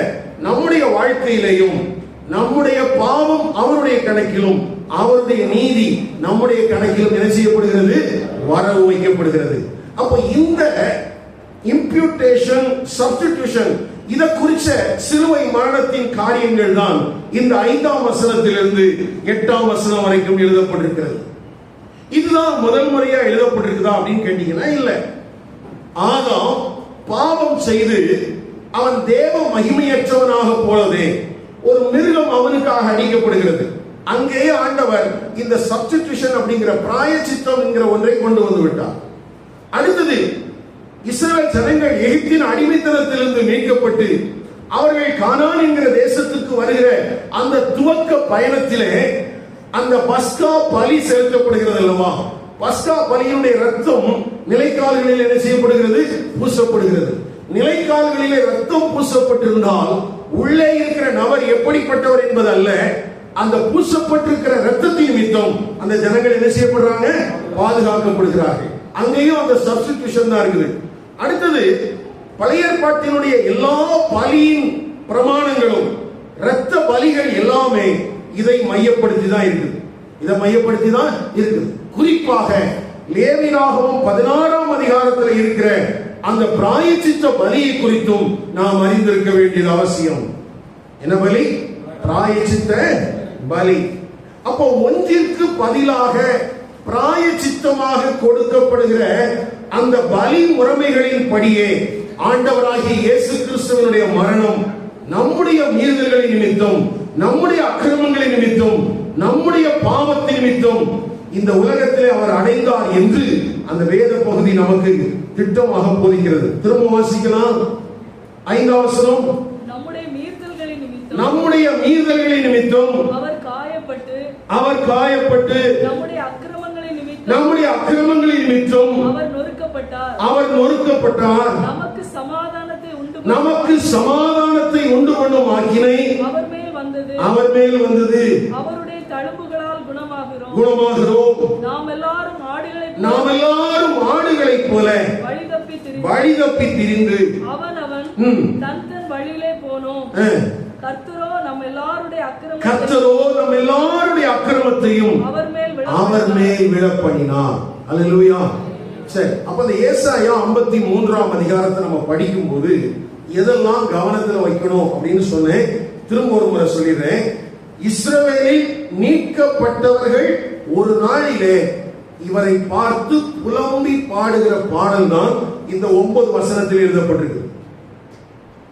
நம்முடைய வாழ்க்கையிலேயும் நம்முடைய பாவம் அவருடைய கணக்கிலும் அவருடைய நீதி நம்முடைய கணக்கிலும் என்ன செய்யப்படுகிறது? வரவு வைக்கப்படுகிறது. அப்போ இந்த இம்ப்யூட்டேஷன், சப்ஸ்டிடியூஷன், இதை குறிச்ச சிலுவை மரணத்தின் காரியங்கள் தான் இந்த 5ஆம் வசனத்திலிருந்து 8ஆம் வசனம் வரைக்கும் எழுதப்பட்டிருக்கிறது. இதுதான் முதல் முறையா எழுதப்பட்டிருக்குதா அப்படின்னு கேட்டீங்கன்னா இல்ல. ஆதாம் பாவம் செய்து அவன் தேவ மகிமையற்றவனாக போனதே ஒரு மிருகம் அவனுக்காக அடிக்கப்படுகிறது. அங்கேயே ஆண்டவர் இந்த சப்ஸ்டிடியூஷன் அப்படிங்கிற பிராயச்சித்தம் என்கிற ஒன்றை கொண்டு வந்து விட்டார். அடுத்தது இஸ்ரவேல் ஜனங்கள் எகிப்தின் அடிமைத்தனத்திலிருந்து மீட்கப்பட்டு அவர்கள் கானான் என்கிற தேசத்துக்கு வருகிற அந்த துவக்க பயணத்திலே அந்த பஸ்கா பலி செலுத்தப்படுகிறது அல்லவா? பஸ்கா பலியினுடைய ரத்தம் நிலைக்கால்களில் என்ன செய்யப்படுகிறது? பூசப்படுகிறது. நிலைக்கால்களிலே ரத்தம் பூசப்பட்டிருந்தால் உள்ளே இருக்கிற நபர் எப்படிப்பட்டவர் என்பது அல்ல, அந்த பூசப்பட்டிருக்கிற ரத்தத்தின் நிமித்தம் அந்த ஜனங்கள் என்ன செய்யப்படுறாங்க? பாதுகாக்கப்படுகிறார்கள். அங்கேயும் அந்த சப்ஸ்டிடியூஷன் தான் இருக்குது. அடுத்தது பழைய ஏற்பாட்டினுடைய எல்லா பலியின் பிரமாணங்களும் இரத்த பலிகள் எல்லாமே இதை மையப்படுத்தி தான் இருக்குது. இதை மையப்படுத்தி தான் இருக்குது. குறிப்பாக லேவியராகமம் 16ஆம் அதிகாரத்தில் இருக்கிற அந்த பிராயச்சித்த பலியை குறித்தும் நாம் அறிந்திருக்க வேண்டியது அவசியம். என்ன பலி? பிராயச்சித்த பலி. அப்போ ஒன்றிற்கு பதிலாக பிராயச்சித்தமாக கொடுக்கப்படுகிற அந்த பலி முறைமைகளின் படியே ஆண்டவராகிய இயேசு கிறிஸ்துவினுடைய மரணம் நம்முடைய மீறுதல்களின் நிமித்தம், நம்முடைய அக்கிரமங்களின் நிமித்தம், நம்முடைய பாவத்தின் நிமித்தம் இந்த உலகத்திலே அவர் அடைந்தார் என்று அந்த வேத பகுதி நமக்கு திட்டமாக போதிக்கிறது. திரும்ப வாசிக்கலாம். 5ஆம் வசனம். நம்முடைய மீறுதல்களின் நிமித்தம் அவர் காயப்பட்டு நம்முடைய அக்கிரமங்களின் நிமித்தம் அவர் நொறுக்கப்பட்டார். நமக்கு சமாதானத்தை உண்டு பண்ணும் ஆக்கினை அவர் மேல் வந்தது. அவருடைய தழும்புகளால் குணமாகிறோம். நாம் எல்லாரும் ஆடுகளைப் போல வழி தப்பி திரிந்து தன் வழியிலே போனோம். கர்த்தரோ நம்ம எல்லாருடைய அக்கிரமத்தையும் அவர் மேல் விழப்பண்ணினார். அல்லேலூயா. சரி, அப்ப இந்த ஏசாயா 53ஆம் அதிகாரத்தை நம்ம படிக்கும் போது எதெல்லாம் கவனத்துல வைக்கணும் அப்படின்னு சொன்னேன். திரும்ப ஒரு முறை சொல்லிடுறேன். இஸ்ரவேலில் மீட்கப்பட்டவர்கள் ஒரு நாளிலே இவரை பார்த்து புலம்பி பாடுகிற பாடல் தான் இந்த 9 வசனத்தில் எழுதப்பட்டிருக்கு.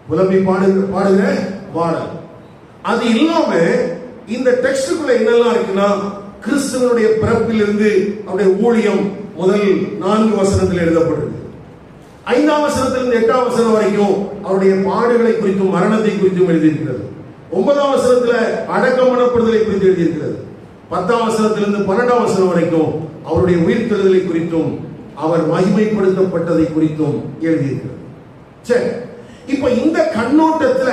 புலம்பி பாடுகிற பாடல். அது இல்லாம இந்த டெக்ஸ்டுக்குள்ள என்னெல்லாம் இருக்குன்னா, கிறிஸ்துவனுடைய பிறப்பிலிருந்து அவருடைய ஊழியம் முதல் 4 வசனத்தில் எழுதப்பட்டிருக்கு. 5ஆம் வசனத்திலிருந்து 8ஆம் வசனம் வரைக்கும் அவருடைய பாடுகளை குறித்தும் மரணத்தை குறித்தும் எழுதியிருக்கிறது. 9ஆம் வசனத்துல அடக்கம் பண்ணப்படுதலை குறித்து எழுதியிருக்கிறது. 10ஆம் வசனத்திலிருந்து 12ஆம் வசனம் வரைக்கும் அவருடைய உயிர்த்தெழுதலை குறித்தும் அவர் மகிமைப்படுத்தப்பட்டதை குறித்தும் எழுதியிருக்கிறது. சரி, இப்ப இந்த கண்ணோட்டத்துல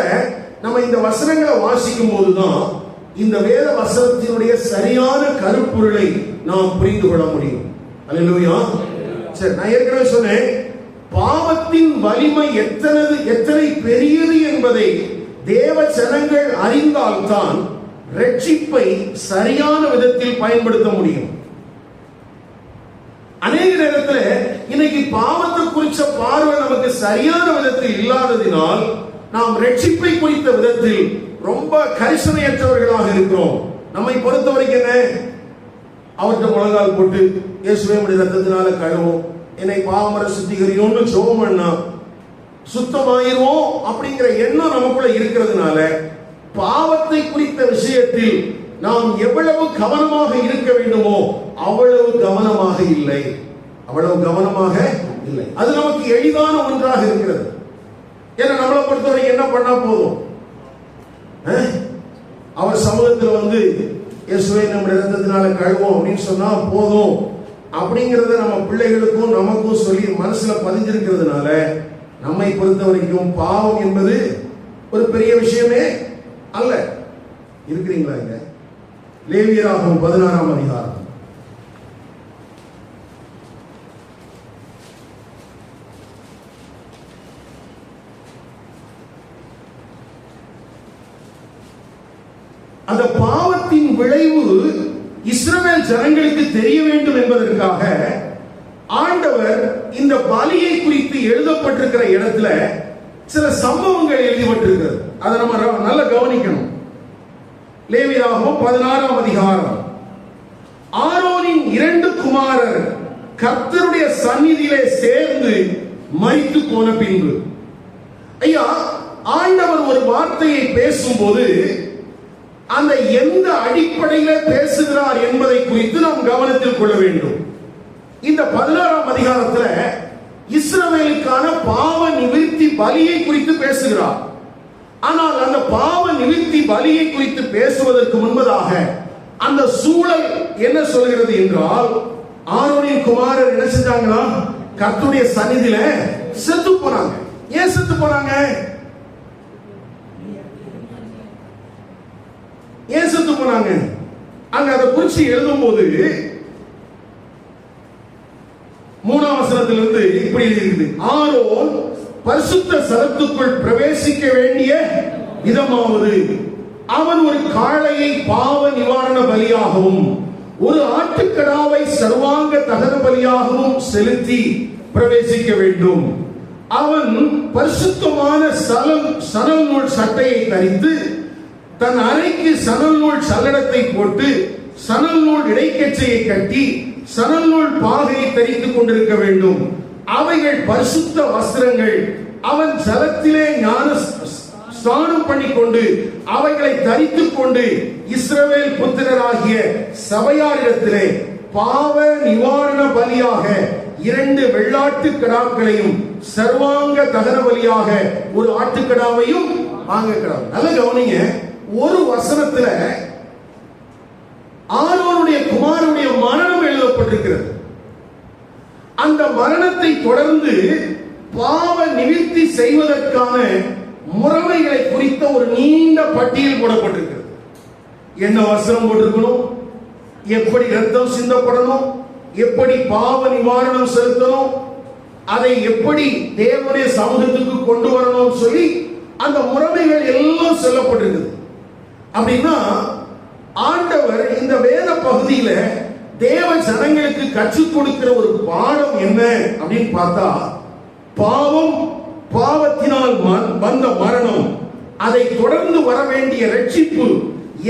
நம்ம இந்த வசனங்களை வாசிக்கும் போதுதான் இந்த வேத வசனத்தினுடைய சரியான கருப்பொருளை நாம் புரிந்து கொள்ள முடியும். அல்லேலூயா. சரி, நான் ஏற்கனவே சொன்னேன், பாவத்தின் வலிமை எத்தனை பெரியது என்பதை தேவ ஜனங்கள் அறிந்தால்தான் ரட்சிப்பை சரியான விதத்தில் பயன்படுத்த முடியும். அநேக நேரத்தில் இன்னைக்கு பாவத்தை குறித்த பார்வை நமக்கு சரியான விதத்தில் இல்லாததினால் நாம் ரட்சிப்பை குறித்த விதத்தில் ரொம்ப கரிசனையற்றவர்களாக இருக்கிறோம். நம்மை பொறுத்த வரைக்கும் என்ன, அவர்கிட்ட முழங்கால் போட்டு இயேசுவே உம்முடைய ரத்தத்தினால கழுவும், என்னை பாவமர சுத்திகரியும்னு ஜெபம் பண்ணா சுத்தமாயிருவோம் அப்படிங்கிற எண்ணம் நமக்குள்ள இருக்கிறதுனால பாவத்தை குறித்த விஷயத்தில் நாம் எவ்வளவு கவனமாக இருக்க வேண்டுமோ அவ்வளவு கவனமாக இல்லை. அது நமக்கு எளிதான ஒன்றாக இருக்கிறது. ஏன்னா நம்மளை பொறுத்தவரை என்ன பண்ணா போதும், அவர் சமூகத்தில் வந்து இயேசுவே நம்முடைய ரத்தத்தினால கழுவோம் அப்படின்னு சொன்னா போதும் அப்படிங்கறத நம்ம பிள்ளைகளுக்கும் நமக்கும் சொல்லி மனசுல பதிஞ்சிருக்கிறதுனால நம்மை பொறுத்த வரைக்கும் பாவம் என்பது ஒரு பெரிய விஷயமே அல்ல. இருக்கிறீங்களா? இங்க லேவியராகமம் 16ஆம் அதிகாரம். அந்த பாவத்தின் விளைவு இஸ்ரவேல் ஜனங்களுக்கு தெரிய வேண்டும் என்பதற்காக ஆண்டவர் இந்த பலியை குறித்து எழுதப்பட்டிருக்கிற இடத்துல சில சம்பவங்கள் எழுதப்பட்டிருக்கிறது. அதை நம்ம நல்லா கவனிக்கணும். லேவியராகமம் 16ஆம் அதிகாரம். ஆரோனின் 2 குமாரர் கர்த்தருடைய சந்நிதியிலே சேர்ந்து மரித்து போன பின்பு, ஐயா, ஆண்டவர் ஒரு வார்த்தையை பேசும்போது அந்த எந்த அடிப்படையில் பேசுகிறார் என்பதை குறித்து நாம் கவனத்தில் கொள்ள வேண்டும். இந்த 16ஆம் அதிகாரத்துல இஸ்ரவேலுக்கான பாவ நிவிர்த்தி பலியை குறித்து பேசுகிறார். ஆனால் அந்த பாவ நிவிர்த்தி பலியை குறித்து பேசுவதற்கு முன்பதாக அந்த சூழல் என்ன சொல்கிறது என்றால், ஆரோனின் குமாரர் என்ன செஞ்சாங்களா, கர்த்தருடைய சந்நிதியில செத்து போனாங்க. ஏன் செத்து போனாங்க? ஏன் செத்து போனாங்க? அங்க அதை குறிச்சு எழுதும் போது 3ஆம் வசனத்திலிருந்து இப்படி இருக்குது, ஆரோன் பரிசுத்த ஸ்தலத்துக்குள் பிரவேசிக்க வேண்டிய விதமாவது, அவன் ஒரு காளையை பாவ நிவாரண பலியாகவும் ஒரு ஆட்டுக்கடாவை சர்வாங்க தகன பலியாகவும் செலுத்தி பிரவேசிக்க வேண்டும். அவன் பரிசுத்தமான சணல் நூல் சட்டையை தரித்து தன் அறைக்கு சணல் நூல் சல்லடத்தை போட்டு சணல் நூல் இடைக்கச்சையை கட்டி சணல் நூல் பாகையை தரித்துக் கொண்டிருக்க வேண்டும். அவைகள் பரிசுத்த வஸ்திரங்கள். அவன் ஜலத்திலே ஞான ஸ்நானம் பண்ணிக்கொண்டு அவைகளை தரித்துக் கொண்டு இஸ்ரவேல் புத்திரராகிய சபையாரிடத்திலே பாவ நிவாரண பலியாக 2 வெள்ளாட்டு கடாக்களையும் சர்வாங்க தகன பலியாக ஒரு ஆட்டுக்கடாவையும் வாங்க கடவுள். நல்ல கவனிங்க, ஒரு வசனத்துல ஆரோனுடைய குமாரனுடைய மரணம் எழுதப்பட்டிருக்கிறது. அந்த மரணத்தை தொடர்ந்து பாவ நிவிர்த்தி செய்வதற்கான முறைமைகளை குறித்த ஒரு நீண்ட பட்டியல் போடப்பட்டிருக்கிறது. என்ன வசனம் போட்டிருக்கணும், எப்படி ரத்தம் சிந்தப்படணும், எப்படி பாவ நிவாரணம் செலுத்தணும், அதை எப்படி தேவனுடைய சமூகத்துக்கு கொண்டு வரணும் சொல்லி அந்த முறைமைகள் எல்லாம் சொல்லப்பட்டிருக்குது. அப்படின்னா ஆண்டவர் இந்த வேத பகுதியில தேவ ஜனங்களுக்கு கற்றுக் கொடுக்கிற ஒரு பாடம் என்ன அப்படின்னு பார்த்தா, பாவம், பாவத்தினால் வந்த மரணம், அதை தொடர்ந்து வர வேண்டிய ரட்சிப்பு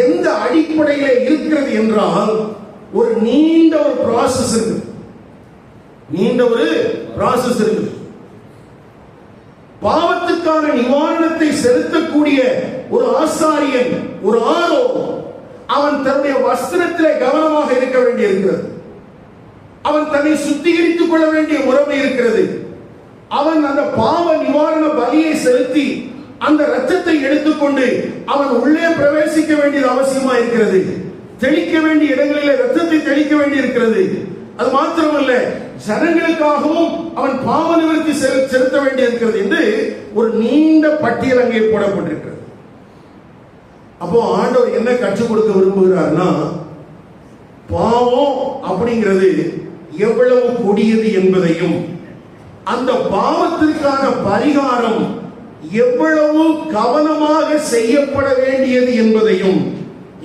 எந்த அடிப்படையில இருக்கிறது என்றால் ஒரு நீண்ட ஒரு ப்ராசஸ் இருக்கு. பாவத்துக்கான நிவாரணத்தை செலுத்தக்கூடிய ஒரு ஆசாரியன், ஒரு ஆரோ, அவன் தன்னுடைய வஸ்திரத்திலே கவனமாக இருக்க வேண்டி இருக்கிறது. அவன் தன்னை சுத்திகரித்துக் கொள்ள வேண்டிய முறைமை இருக்கிறது. அவன் அந்த பாவ நிவாரண பலியை செலுத்தி அந்த ரத்தத்தை எடுத்துக்கொண்டு அவன் உள்ளே பிரவேசிக்க வேண்டியது அவசியமா இருக்கிறது. தெளிக்க வேண்டிய இடங்களிலே ரத்தத்தை தெளிக்க வேண்டி இருக்கிறது. அது மாத்திரமல்ல, ஜனங்களுக்காகவும் அவன் பாவ நிவர்த்தி யாருக்கு செலுத்த வேண்டியிருக்கிறது என்று ஒரு நீண்ட பட்டியல் அங்கே போடப்பட்டிருக்கிறது. அப்போ ஆண்டவர் என்ன கற்றுக் கொடுக்க விரும்புகிறார்னா, பாவம் அப்படிங்கிறது எவ்வளவு கொடியது என்பதையும் அந்த பாவத்திற்கான பரிகாரம் எவ்வளவு கவனமாக செய்யப்பட வேண்டியது என்பதையும்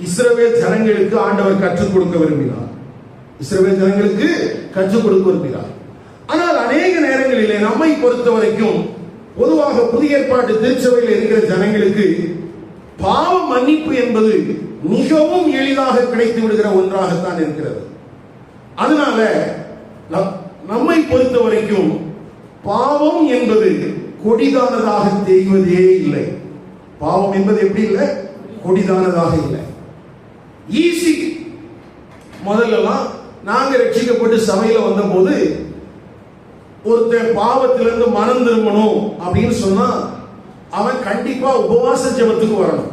இஸ்ரவேல் ஜனங்களுக்கு ஆண்டவர் கற்றுக் கொடுக்க விரும்பினார். இஸ்ரவேல் ஜனங்களுக்கு கற்றுக் கொடுக்க விரும்பினார். ஆனால் அநேக நேரங்களிலே நம்மை பொறுத்த வரைக்கும் பொதுவாக புதிய ஏற்பாட்டு திருச்சபையில் இருக்கிற ஜனங்களுக்கு பாவ மன்னிப்பு என்பது மிகவும் எளிதாக கிடைத்து விடுகிற ஒன்றாகத்தான் இருக்கிறது. அதனால நம்மை பொறுத்த வரைக்கும் பாவம் என்பது கொடிதானதாக தெரிவதே இல்லை. பாவம் என்பது எப்படி இல்லை? கொடிதானதாக இல்லை. ஈஸி. முதல்லலாம் நாங்க ரட்சிக்கப்பட்டு சபையில வந்த போது ஒருத்தன் பாவத்திலிருந்து மனம் திரும்பணும் அப்படின்னு சொன்னா அவன் கண்டிப்பா உபவாச ஜெபத்துக்கு வரணும்.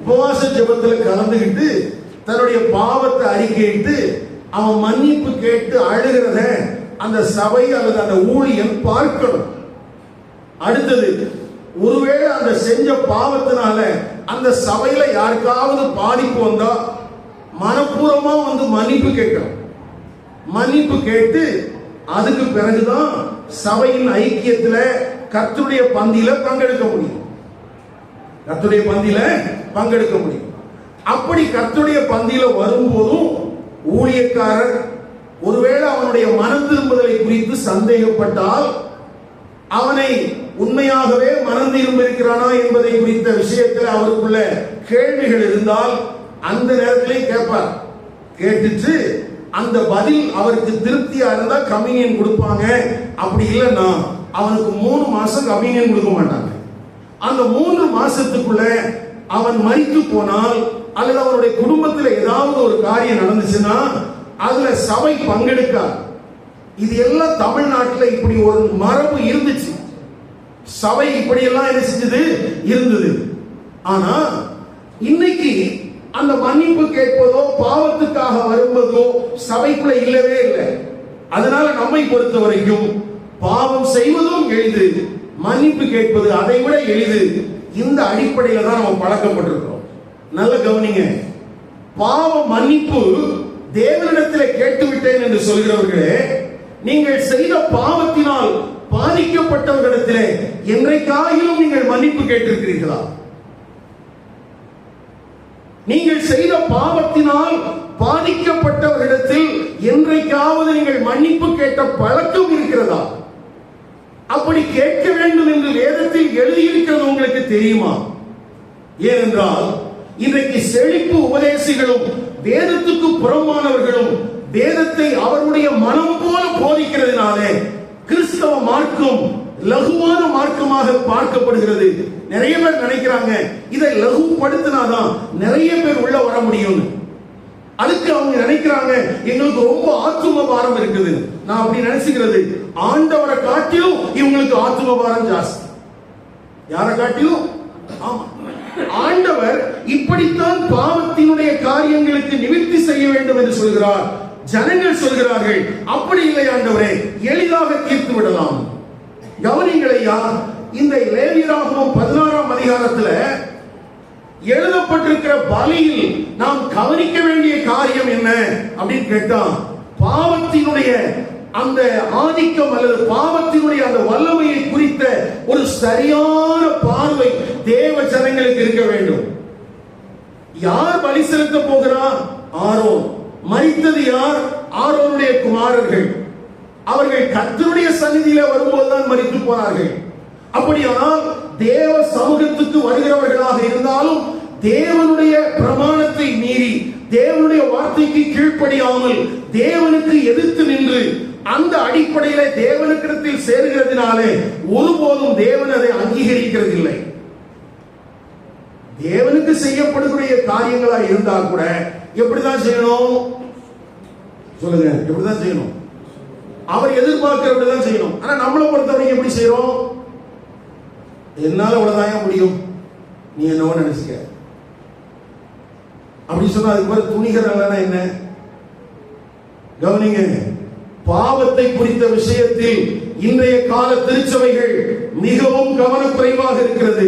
உபவாச ஜெபத்தில் கலந்துகிட்டு தன்னுடைய பாவத்தை அறிக்கையிட்டு அவன் மன்னிப்பு கேட்டு அழுகிறத அந்த சபை அல்லது அந்த ஊழியன் பார்க்கணும். அடுத்தது, ஒருவேளை அந்த செஞ்ச பாவத்தினால அந்த சபையில யாருக்காவது பாதிப்பு வந்தா மனப்பூர்வமா வந்து மன்னிப்பு கேட்கணும். மன்னிப்பு கேட்டு அதுக்கு பிறகுதான் சபையின் ஐக்கியத்துல கர்த்தருடைய பந்தியில பங்கெடுக்க முடியும். கர்த்தருடைய பந்தியில பங்கெடுக்க முடியும். அப்படி கர்த்தருடைய பந்தியில வரும்போதும் ஊழியக்காரர் ஒருவேளை அவனுடைய மனம் திரும்புதலை குறித்து சந்தேகப்பட்டால், அவனை உண்மையாகவே மனம் திரும்பியிருக்கிறானா என்பதை குறித்த விஷயத்தில் அவருக்குள்ள கேள்விகள் இருந்தால் அந்த நேரத்திலே கேட்பார். கேட்டுட்டு அந்த பதில் அவருக்கு திருப்தியா இருந்தா கம்யூனியன் கொடுப்பாங்க. அப்படி இல்லைன்னா அவனுக்கு 3 மாசம் கம்யூனியன் கொடுக்க மாட்டாங்க. அந்த 3 மாசத்துக்குள்ள அவன் மரித்து போனால் அல்லது அவருடைய குடும்பத்தில் ஏதாவது ஒரு காரியம் நடந்துச்சுன்னா அதுல சபை பங்கெடுக்காது. இது எல்லாம் தமிழ்நாட்டில் இப்படி ஒரு மரபு இருந்துச்சு. சபை இப்படி எல்லாம் என்ன செஞ்சது இருந்தது. ஆனா இன்னைக்கு அந்த மன்னிப்பு கேட்பதோ பாவத்துக்காக வருவதோ சபைக்குள்ள இல்லவே இல்லை. அதனால நம்மை பொறுத்த வரைக்கும் பாவம் செய்வதும் எளிது, மன்னிப்பு கேட்பது அதை விட எளிது. இந்த அடிப்படையில தான் நம்ம பழக்கப்பட்டிருக்கிறோம். நல்ல கவனிங்க. பாவ மன்னிப்பு தேவனிடத்தில் கேட்டுவிட்டேன் என்று சொல்கிறவர்களே, நீங்கள் செய்த பாவத்தினால் பாதிக்கப்பட்டவர்களிடத்திலே என்றைக்காயிலும் நீங்கள் மன்னிப்பு கேட்டிருக்கிறீர்களா? நீங்கள் செய்த பாவத்தினால் பாதிக்கப்பட்டவர்களிடத்தில் என்றைக்காவது நீங்கள் மன்னிப்பு கேட்ட பழக்கம் இருக்கிறதா? அப்படி கேட்க வேண்டும் என்று வேதத்தில் எழுதியிருக்கிறது உங்களுக்கு தெரியுமா? ஏனென்றால் இன்றைக்கு செழிப்பு உபதேசிகளும் வேதத்துக்கு புறம்பானவர்களும் வேதத்தை அவருடைய மனம் போல போதிக்கிறதுனாலே கிறிஸ்தவ மார்க்கம் லகுவான மார்க்கமாக பார்க்கப்படுகிறது. நிறைய பேர் நினைக்கிறாங்க இதை லகுப்படுத்தினாதான் நிறைய பேர் உள்ள வர முடியும். அதுக்கு அவங்க நினைக்கிறாங்க எங்களுக்கு ரொம்ப ஆத்தும பாரம் இருக்குது. நான் அப்படி நினைச்சுக்கிறது, ஆண்டவரை காட்டிலும் இவங்களுக்கு ஆத்தும பாரம் ஜாஸ்தி. யாரை காட்டிலும்? ஆமா, ஆண்டவர் இப்படித்தான் பாவத்தினுடைய காரியங்களுக்கு நிவர்த்தி செய்ய வேண்டும் என்று சொல்கிறார். ஜனங்கள் சொல்கிறார்கள் அப்படி இல்லை ஆண்டவரே, எளிதாக தீர்த்து விடலாம். கவனிங்களையா, இந்த லேவியராகமம் 16ஆம் அதிகாரத்தில் எழுதப்பட்டிருக்கிற பலியில் நாம் கவனிக்க வேண்டிய காரியம் என்ன அப்படின்னு கேட்டா, பாவத்தினுடைய அந்த ஆதிக்கம் அல்லது பாவத்தினுடைய அந்த வல்லமையை குறித்த ஒரு சரியான பார்வை தேவ ஜனங்களுக்கு இருக்க வேண்டும். யார் பலி செலுத்த போகிறார்? ஆரோன். மரித்தது யார்? ஆரோனுடைய குமாரர்கள். அவர்கள் கர்த்தருடைய சந்நிதியில வரும்போதுதான் மரித்து போனார்கள். அப்படியானால் தேவ சமூகத்துக்கு வருகிறவர்களாக இருந்தாலும் தேவனுடைய பிரமாணத்தை மீறி தேவனுடைய வார்த்தைக்கு கீழ்ப்படியாமல் தேவனுக்கு எதிர்த்து நின்று அந்த அடிப்படையில தேவனுக்கிடத்தில் சேருகிறதுனாலே ஒருபோதும் தேவன் அதை அங்கீகரிக்கிறது இல்லை. தேவனுக்கு செய்யப்படுகிற காரியங்களா இருந்தா கூட எப்படிதான் செய்யணும் சொல்லுங்க? எப்படிதான் செய்யணும்? அவர் எதிர்பார்க்கிறபடிதான் செய்யணும். ஆனா நம்மளை பொறுத்தவரைக்கும் எப்படி செய்யறோம்? என்னால அவ்வளவுதான் முடியும், நீ என்னவோ நினைச்சுக்க அப்படி சொன்னா அதுக்கு பிறகு துணிகரா என்ன? கவனிங்க, பாவத்தை குறித்த விஷயத்தில் இன்றைய கால திருச்சபைகள் மிகவும் கவனக்குறைவாக இருக்கிறது.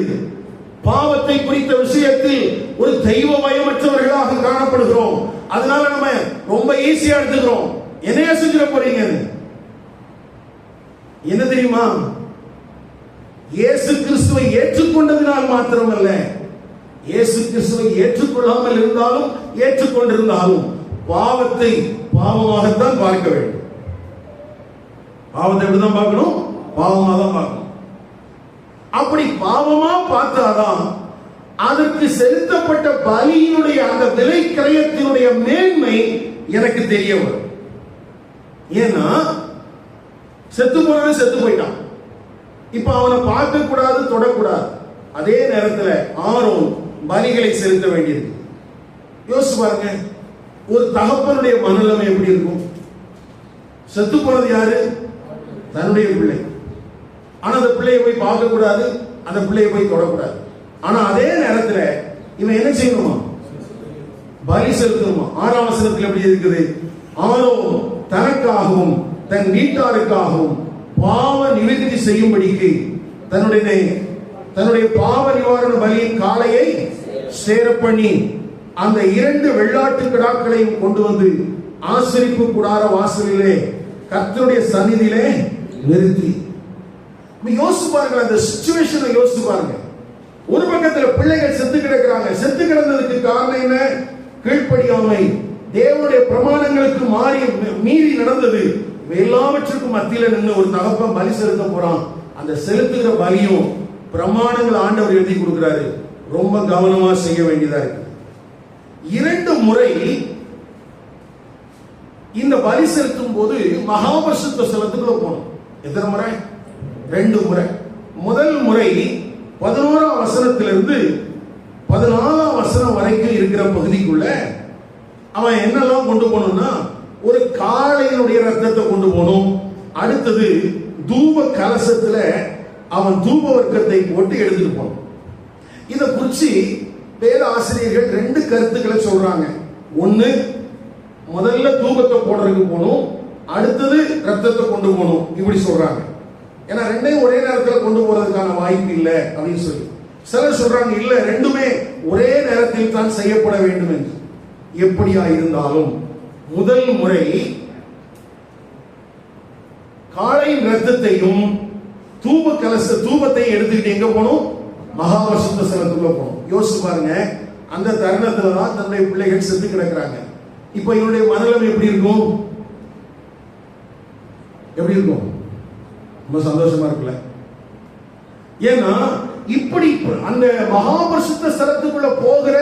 பாவத்தை குறித்த விஷயத்தில் ஒரு தெய்வ பயமற்றவர்களாக காணப்படுகிறோம். அதனால நம்ம ரொம்ப ஈஸியா எடுத்துக்கிறோம். என்னைய செஞ்சிட போறீங்க? என்ன தெரியுமா? இயேசு கிறிஸ்துவை ஏற்றுக்கொண்டதினால் மாத்திரமல்ல, இயேசு கிறிஸ்துவை ஏற்றுக்கொள்ளாமல் இருந்தாலும் ஏற்றுக்கொண்டிருந்தாலும் பாவத்தை பாவமாகத்தான் பார்க்க வேண்டும். பாவத்தை எப்படிதான் பார்க்கணும்? பாவமாக தான் பார்க்கணும். அப்படி பாவமா பார்த்தாதான் அதற்கு செலுத்தப்பட்ட பலியினுடைய அந்த விலை கிரயத்தினுடைய மேன்மை எனக்கு தெரிய வரும். ஏன்னா செத்து போனவன் செத்து போயிட்டான். இப்ப அவனை பார்க்க கூடாது, தொடக்கூடாது. அதே நேரத்தில் ஆரோன் பலிகளை செலுத்த வேண்டியது. யோசிச்சு பாருங்க, ஒரு தகப்பனுடைய மனநிலைமை எப்படி இருக்கும்? செத்து போனது யாரு? தன்னுடைய பிள்ளை. ஆனா அந்த பிள்ளையை போய் பார்க்க கூடாது, அந்த பிள்ளையை போய் தொடக்கூடாது. ஆனா அதே நேரத்தில் இவன் என்ன செய்யணுமா? பலி செலுத்தணுமா? 6ஆம் வசனத்தில் எப்படி இருக்குது? ஆரோன் தனக்காகவும் தன் வீட்டாருக்காகவும் பாவ நிவர்த்தி செய்யும்படிக்கு தன்னுடைய பாவ நிவாரண பலியின் காளையை சேர பண்ணி அந்த 2 வெள்ளாட்டு கிடாக்களையும் கொண்டு வந்து ஆசரிப்பு கூடார வாசலிலே கர்த்தருடைய சந்நிதியிலே நிறுத்தி. யோசிச்சு பாருங்க, அந்த சிச்சுவேஷனை யோசிச்சு பாருங்க. ஒரு பக்கத்துல பிள்ளைகள் செத்து கிடக்கிறாங்க. செத்து கிடந்ததுக்கு காரணம் என்ன? கீழ்ப்படியாமை, தேவனுடைய பிரமாணங்களுக்கு மீறி நடந்தது. எல்லாவற்றுக்கும் மத்தியில நின்று ஒரு தகப்பன் பலி செலுத்த போறான். அந்த செலுத்துகிற பலியும் பிரமாணங்கள் ஆண்டவர் எழுதி கொடுக்கிறாரு. ரொம்ப கவனமா செய்ய வேண்டியதா இருக்கு. 2 முறை இந்த பலி செலுத்தும் போது மகாபரிசுத்த ஸ்தலத்துக்குள்ள போகணும். எத்தனை முறை? 2 முறை. முதல் முறை 11ஆம் வசனத்திலிருந்து 14ஆம் வசனம் வரைக்கும் இருக்கிற பகுதிக்குள்ள அவன் என்னெல்லாம் கொண்டு போகணும்னா, ஒரு காளையினுடைய ரத்தத்தை கொண்டு போகணும். அடுத்தது தூப கலசத்துல அவன் தூப வர்க்கத்தை போட்டு எடுத்துட்டு போகணும். இதை குறிச்சு வேத ஆசிரியர்கள் 2 கருத்துக்களை சொல்றாங்க. ஒன்னு, முதல்ல தூபத்தை போடுறதுக்கு போகணும், அடுத்தது ரத்தத்தை கொண்டு போகணும், இப்படி சொல்றாங்க. ஏன்னா 2ஐயும் ஒரே நேரத்தில் கொண்டு போறதுக்கான வாய்ப்பு இல்லை அப்படின்னு சொல்லி. சிலர் சொல்றாங்க இல்ல, 2மே ஒரே நேரத்தில் தான் செய்யப்பட வேண்டும் என்று. எப்படியா இருந்தாலும் முதல் முறை காளையின் ரத்தத்தையும் தூபத்தை எடுத்துக்கிட்டு எங்க போகணும்? மகாபரிசுத்த ஸ்தலத்துக்குள்ள போகணும். யோசிச்சு பாருங்க, அந்த தருணத்துல தான் தன்னுடைய பிள்ளைகள் செத்து கிடக்கிறாங்க. இப்ப இவருடைய மனநிலைமை எப்படி இருக்கும்? எப்படி இருக்கும்? ரொம்ப சந்தோஷமா இருக்குல்ல? ஏன்னா இப்படி அந்த மகாபரிசுத்த ஸ்தலத்துக்குள்ள போகிற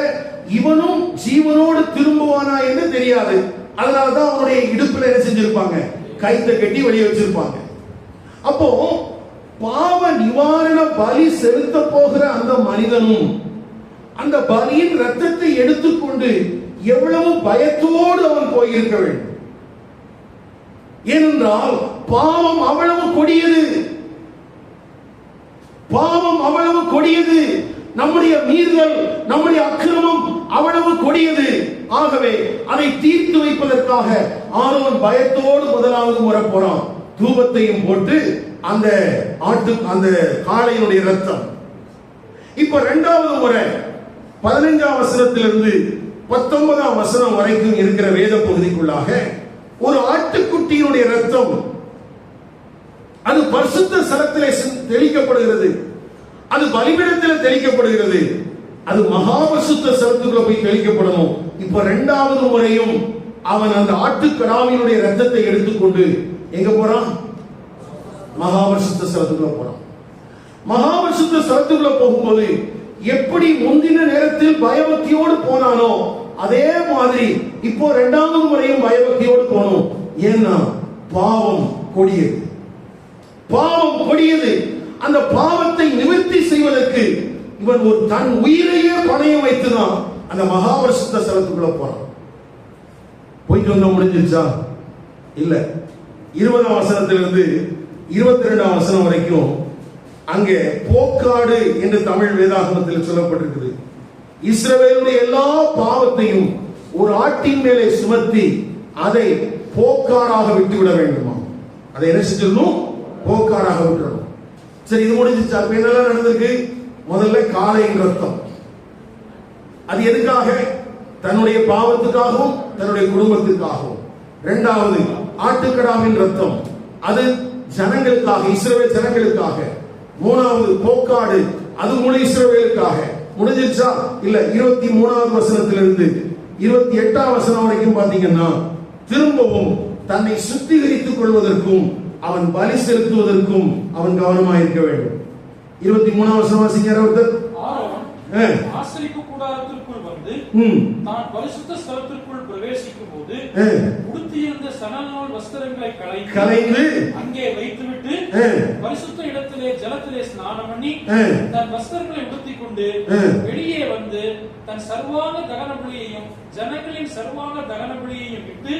இவனும் ஜீவனோடு திரும்புவானா என்று தெரியாது. அதனாலதான் அவனுடைய இடுப்புல என்ன செஞ்சிருப்பாங்க? கைத்தை கட்டி வெளியே வச்சிருப்பாங்க. அப்போ பாவ நிவாரண பலி செலுத்த போகிற அந்த மனிதனும் அந்த பலியின் ரத்தத்தை எடுத்துக்கொண்டு எவ்வளவு பயத்தோடு அவன் போயிருக்க வேண்டும். ஏனென்றால் பாவம் அவ்வளவு கொடியது. பாவம் அவ்வளவு கொடியது. நம்முடைய மீறுதல், நம்முடைய அக்கிரமம் அவ்வளவு கொடியது. ஆகவே அதை தீர்த்து வைப்பதற்காக ஆரோன் பயத்தோடு முதலாவது முறை போறான். தூபத்தையும் போட்டு அந்த காளையினுடைய ரத்தம். இப்ப 2வது முறை 15ஆம் வசனத்திலிருந்து 19ஆம் வசனம் வரைக்கும் இருக்கிற வேத பகுதிக்குள்ளாக ஒரு ஆட்டுக்குட்டியினுடைய ரத்தம் அது பரிசுத்த ஸ்தலத்திலே தெளிக்கப்படுகிறது. அது பலிபீடத்தில் தெளிக்கப்படுகிறது. அது மகாபரிசுத்த ஸ்தலத்துக்குள்ள போய் தெளிக்கப்படணும். இப்ப 2வது முறையும் அவன் அந்த ஆட்டுக்கடாவினுடைய ரத்தத்தை எடுத்துக்கொண்டு எங்க போறான்? மகாபரிசுத்த ஸ்தலத்துக்குள்ள போறான். மகாபரிசுத்த ஸ்தலத்துக்குள்ள போகும்போது எப்படி முந்தின நேரத்தில் பயபக்தியோடு போனானோ அதே மாதிரி இப்போ 2வது முறையும் பயபக்தியோடு போகணும். ஏன்னா பாவம் கொடியது. பாவம் கொடியது. அந்த பாவத்தை நிவர்த்தி செய்வதற்கு இவன் ஒரு தன் உயிரையே பணையம் வைத்துதான் அந்த மகாபரிசுத்த ஸ்தலத்துக்குள்ள போறான். போயிட்டு வந்தா முடிஞ்சிருச்சா? இல்ல. 20ஆம் வசனத்திலிருந்து 22ஆம் வசனம் வரைக்கும் அங்கே போக்காடு என்று தமிழ் வேதாகமத்தில் சொல்லப்பட்டிருக்குது. இஸ்ரவேலுடைய எல்லா பாவத்தையும் ஒரு ஆட்டின் மேலே சுமத்தி அதை போக்காடாக விட்டுவிட வேண்டுமா? அதை என்ன செஞ்சிடணும்? போக்காடாக விட்டுறணும். சரி, இது முடிஞ்சிச்சு. அப்ப என்னெல்லாம் நடந்திருக்கு? முதல்ல காளையின் ரத்தம். அது எதுக்காக? தன்னுடைய பாவத்துக்காகவும் தன்னுடைய குடும்பத்துக்காகவும். இரண்டாவது ஆட்டுக்கடாவின் ரத்தம், அது ஜனங்களுக்காக, இஸ்ரவேல் ஜனங்களுக்காக. மூணாவது போக்காடு, அது முழு இஸ்ரவேலுக்காக. முடிஞ்சிருச்சா? இல்ல. 23வது வசனத்திலிருந்து 28ஆம் வசனம் வரைக்கும் பாத்தீங்கன்னா திரும்பவும் தன்னை சுத்திகரித்துக் கொள்வதற்கும் அவன் பலி செலுத்துவதற்கும் அவன் கவனமாக இருக்க வேண்டும். 23ஆம் வசனம் வாசிக்கிற ஒருத்தர். ஆசரிப்பு கூடாரத்திற்குள் வந்து தான் பரிசுத்த ஸ்தலத்திற்குள் பிரவேசிக்கும் போது உடுத்தியிருந்த சணல் வஸ்திரங்களை களைந்து அங்கே வைத்துவிட்டு பரிசுத்த இடத்திலே ஜலத்திலே ஸ்நானம் பண்ணி தன் வஸ்திரங்களை உடுத்திக் கொண்டு வெளியே வந்து தன் சர்வாங்க தகன பலியையும் ஜனங்களின் சர்வாங்க தகன பலியையும் விட்டு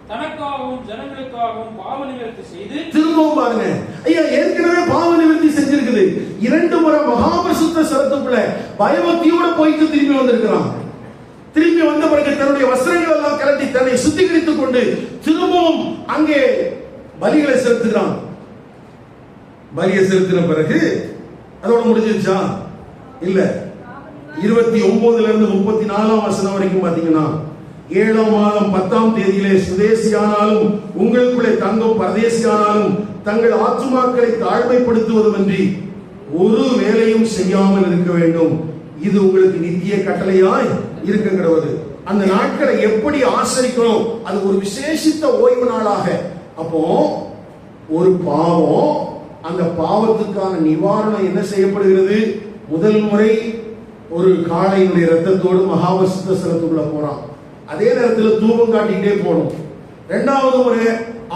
தனக்காகவும் ஜனங்களுக்காகவும் பாவ நிவர்த்தி செய்து. திரும்பவும் பாருங்க ஐயா, ஏற்கனவே பாவ நிவர்த்தி செஞ்சிருக்குது. 2 முறை மகாபரிசுத்த ஸ்தலத்துக்குள்ள பயபக்தியோட போயிட்டு திரும்பி வந்திருக்கிறான். திரும்பி வந்த பிறகு தன்னுடைய வஸ்திரங்கள் எல்லாம் கலட்டி தன்னை சுத்திகரித்துக் கொண்டு திரும்பவும் அங்கே பலிகளை செலுத்துகிறான். பலியை செலுத்தின பிறகு அதோட முடிஞ்சிருச்சா? இல்ல. 29ல இருந்து 34ஆம் வசனம் வரைக்கும் பாத்தீங்கன்னா 7ஆம் மாதம் 10ஆம் தேதியிலே சுதேசியானாலும் உங்களுக்குள்ளே தங்கும் பரதேசியானாலும் தங்கள் ஆத்துமாக்களை தாழ்மைப்படுத்துவதுமின்றி ஒரு வேலையும் செய்யாமல் இருக்க வேண்டும். இது உங்களுக்கு நித்திய கட்டளையாய் இருக்க கிடவது. அந்த நாட்களை எப்படி ஆசரிக்கணும்? அது ஒரு விசேஷித்த ஓய்வு நாளாக. அப்போ ஒரு பாவம், அந்த பாவத்துக்கான நிவாரணம் என்ன செய்யப்படுகிறது? முதல் முறை ஒரு காளையினுடைய ரத்தத்தோடு மகாபரிசுத்த ஸ்தலத்துக்குள்ள போறான். அதே நேரத்தில் தூபம் காட்டிக்கிட்டே போகணும். இரண்டாவது முறை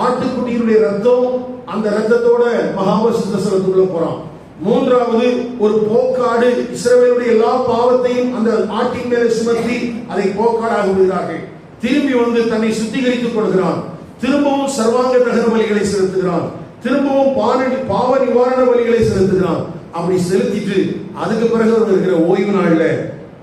ஆட்டுக்குட்டியினுடைய ரத்தம், அந்த ரத்தத்தோட மகாபரிசுத்த ஸ்தலத்துக்குள்ள போறான். மூன்றாவது ஒரு போக்காடு, இஸ்ரவேலுடைய எல்லா பாவத்தையும் அந்த ஆட்டின் மேலே சுமத்தி அதை போக்காடாக விடுகிறார்கள். திரும்பி வந்து தன்னை சுத்திகரித்துக் கொள்கிறான். திரும்பவும் சர்வாங்க தகன பலிகளை செலுத்துகிறான். திரும்பவும் பாவ நிவாரண பலிகளை செலுத்துகிறான். அப்படி செலுத்திட்டு அதுக்கு பிறகு இருக்கிற ஓய்வு நாள்ல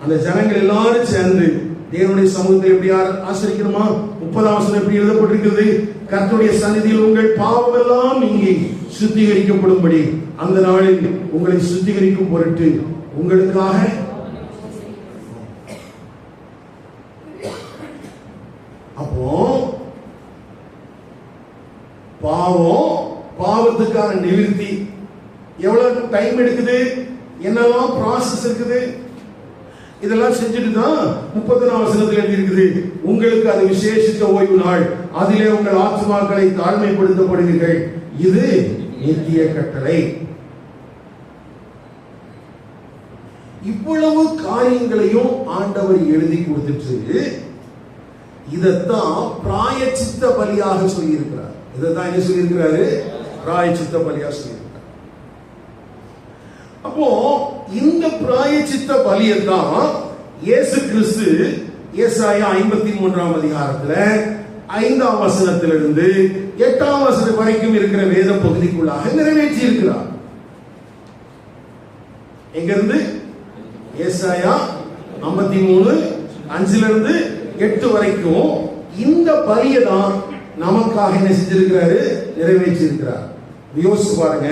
அந்த ஜனங்கள் எல்லாரும் சேர்ந்து தேவனுடைய சமூகத்தை எப்படி ஆசரிக்கணுமா? 30ஆம் வசனம் எப்படி எழுதப்பட்டிருக்கிறது? கர்த்தருடைய சந்நிதியில் உங்கள் பாவம் எல்லாம் நீங்கி சுத்திகரிக்கப்படும்படி அந்த நாளில் உங்களை சுத்திகரிக்கும் பொருட்டு உங்களுக்காக. அப்போ பாவத்துக்கான நிவர்த்தி எவ்வளவு டைம் எடுக்குது? என்னெல்லாம் ப்ராசஸ் இருக்குது? இதெல்லாம் செஞ்சுட்டு தான் 30ஆம் வசனத்தில் எழுதி இருக்குது, உங்களுக்கு அது விசேஷித்த ஓய்வு நாள், அதிலே உங்கள் ஆத்துமாக்களை தாழ்மைப்படுத்தப்படுவீர்கள், இது நித்திய கட்டளை. இவ்வளவு காரியங்களையும் ஆண்டவர் எழுதி கொடுத்துட்டு இதத்தான் பிராயச்சித்த பலியாக சொல்லி இருக்கிறார். இதைத்தான் என்ன சொல்லி இருக்கிறாரு? பிராயச்சித்த பலியாக சொல்லி. அப்போ இந்த பிராயச்சித்த பலியை தான் இயேசு கிறிஸ்து ஏசாயா 53ஆம் அதிகாரத்துல 5ஆம் வசனத்திலிருந்து 8ஆம் வசனம் வரைக்கும் இருக்கிற வேத பகுதிக்குள்ளாக நிறைவேற்றி இருக்கிறார். எங்க இருந்து? ஏசாயா 53:5 8 வரைக்கும் இந்த பலியை தான் நமக்காக என்ன செஞ்சிருக்கிறாரு? நிறைவேற்றி இருக்கிறார். யோசிச்சு பாருங்க.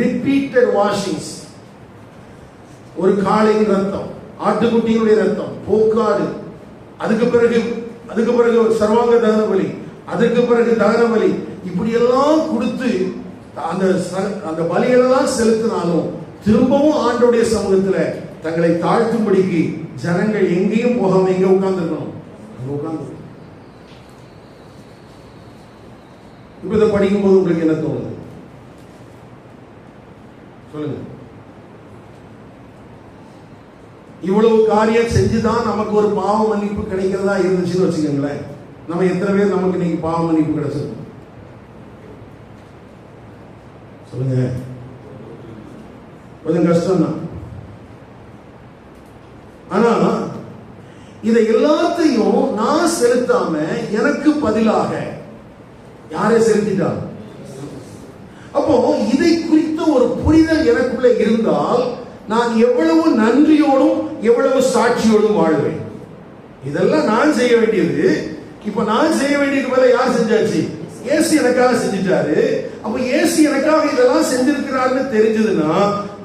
ரிப்பீட்டட் வாஷிங்ஸ், ஒரு காளையின் ரத்தம், ஆட்டுக்குட்டியினுடைய ரத்தம், போக்காடு, அதுக்கு பிறகு சர்வாங்க தகன பலி, அதுக்கு பிறகு தகன பலி, இப்படி எல்லாம் கொடுத்து அந்த பலிகளெல்லாம் செலுத்தினாலும் திரும்பவும் ஆண்டோடைய சமூகத்துல தங்களை தாழ்த்தும்படிக்கு ஜனங்கள் எங்கேயும் போகாம எங்க உட்கார்ந்துருக்கணும்? அங்க உட்கார்ந்து. இப்ப இதை படிக்கும் போது உங்களுக்கு என்ன தோணுது? சொல்லுங்க. இவ்வளவு காரியம் செஞ்சுதான் நமக்கு ஒரு பாவ மன்னிப்பு கிடைக்கிறதா இருந்துச்சுன்னு வச்சுக்கோங்களேன், நம்ம எத்தனை பேர் நமக்கு இன்னைக்கு பாவ மன்னிப்பு கிடைச்சிருக்கோம்? சொல்லுங்க. கொஞ்சம் கஷ்டம் தான். ஆனா இதை எல்லாத்தையும் நான் செலுத்தாம எனக்கு பதிலாக யாரை செலுத்திட்டார்? அப்போ இதை குறித்த ஒரு புரிதல் எனக்குள்ள இருந்தால் நான் எவ்வளவு நன்றியோடும் எவ்வளவு சாட்சியோடும் வாழ்வேன். இதெல்லாம் நான் செய்ய வேண்டியது. இப்ப நான் செய்ய வேண்டியது போல யார் செஞ்சாச்சு? இயேசு எனக்காக செஞ்சிட்டாரு. அப்ப இயேசு எனக்காக இதெல்லாம் செஞ்சிருக்கிறாருன்னு தெரிஞ்சதுன்னா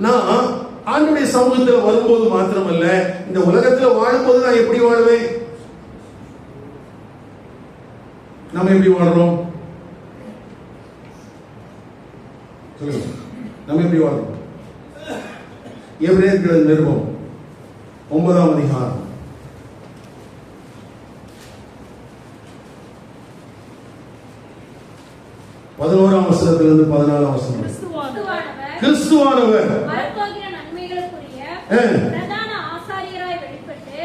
நான் ஆண்டவருடைய சமூகத்துல வரும்போது மாத்திரமல்ல, இந்த உலகத்துல வாழும்போது நான் எப்படி வாழ்வேன்? நம்ம எப்படி வாழ்றோம்? சொல்லுங்க, நம்ம எப்படி வாழ்றோம்? எபிரேயர் நிருபம் 9ஆம் அதிகாரம் 11ஆம் வசனத்திலிருந்து 14ஆம் வசனம். கிறிஸ்துவானவர் வரப்போகிற நன்மைகளுக்குரிய பிரதான ஆசாரியராய் வெளிப்பட்டு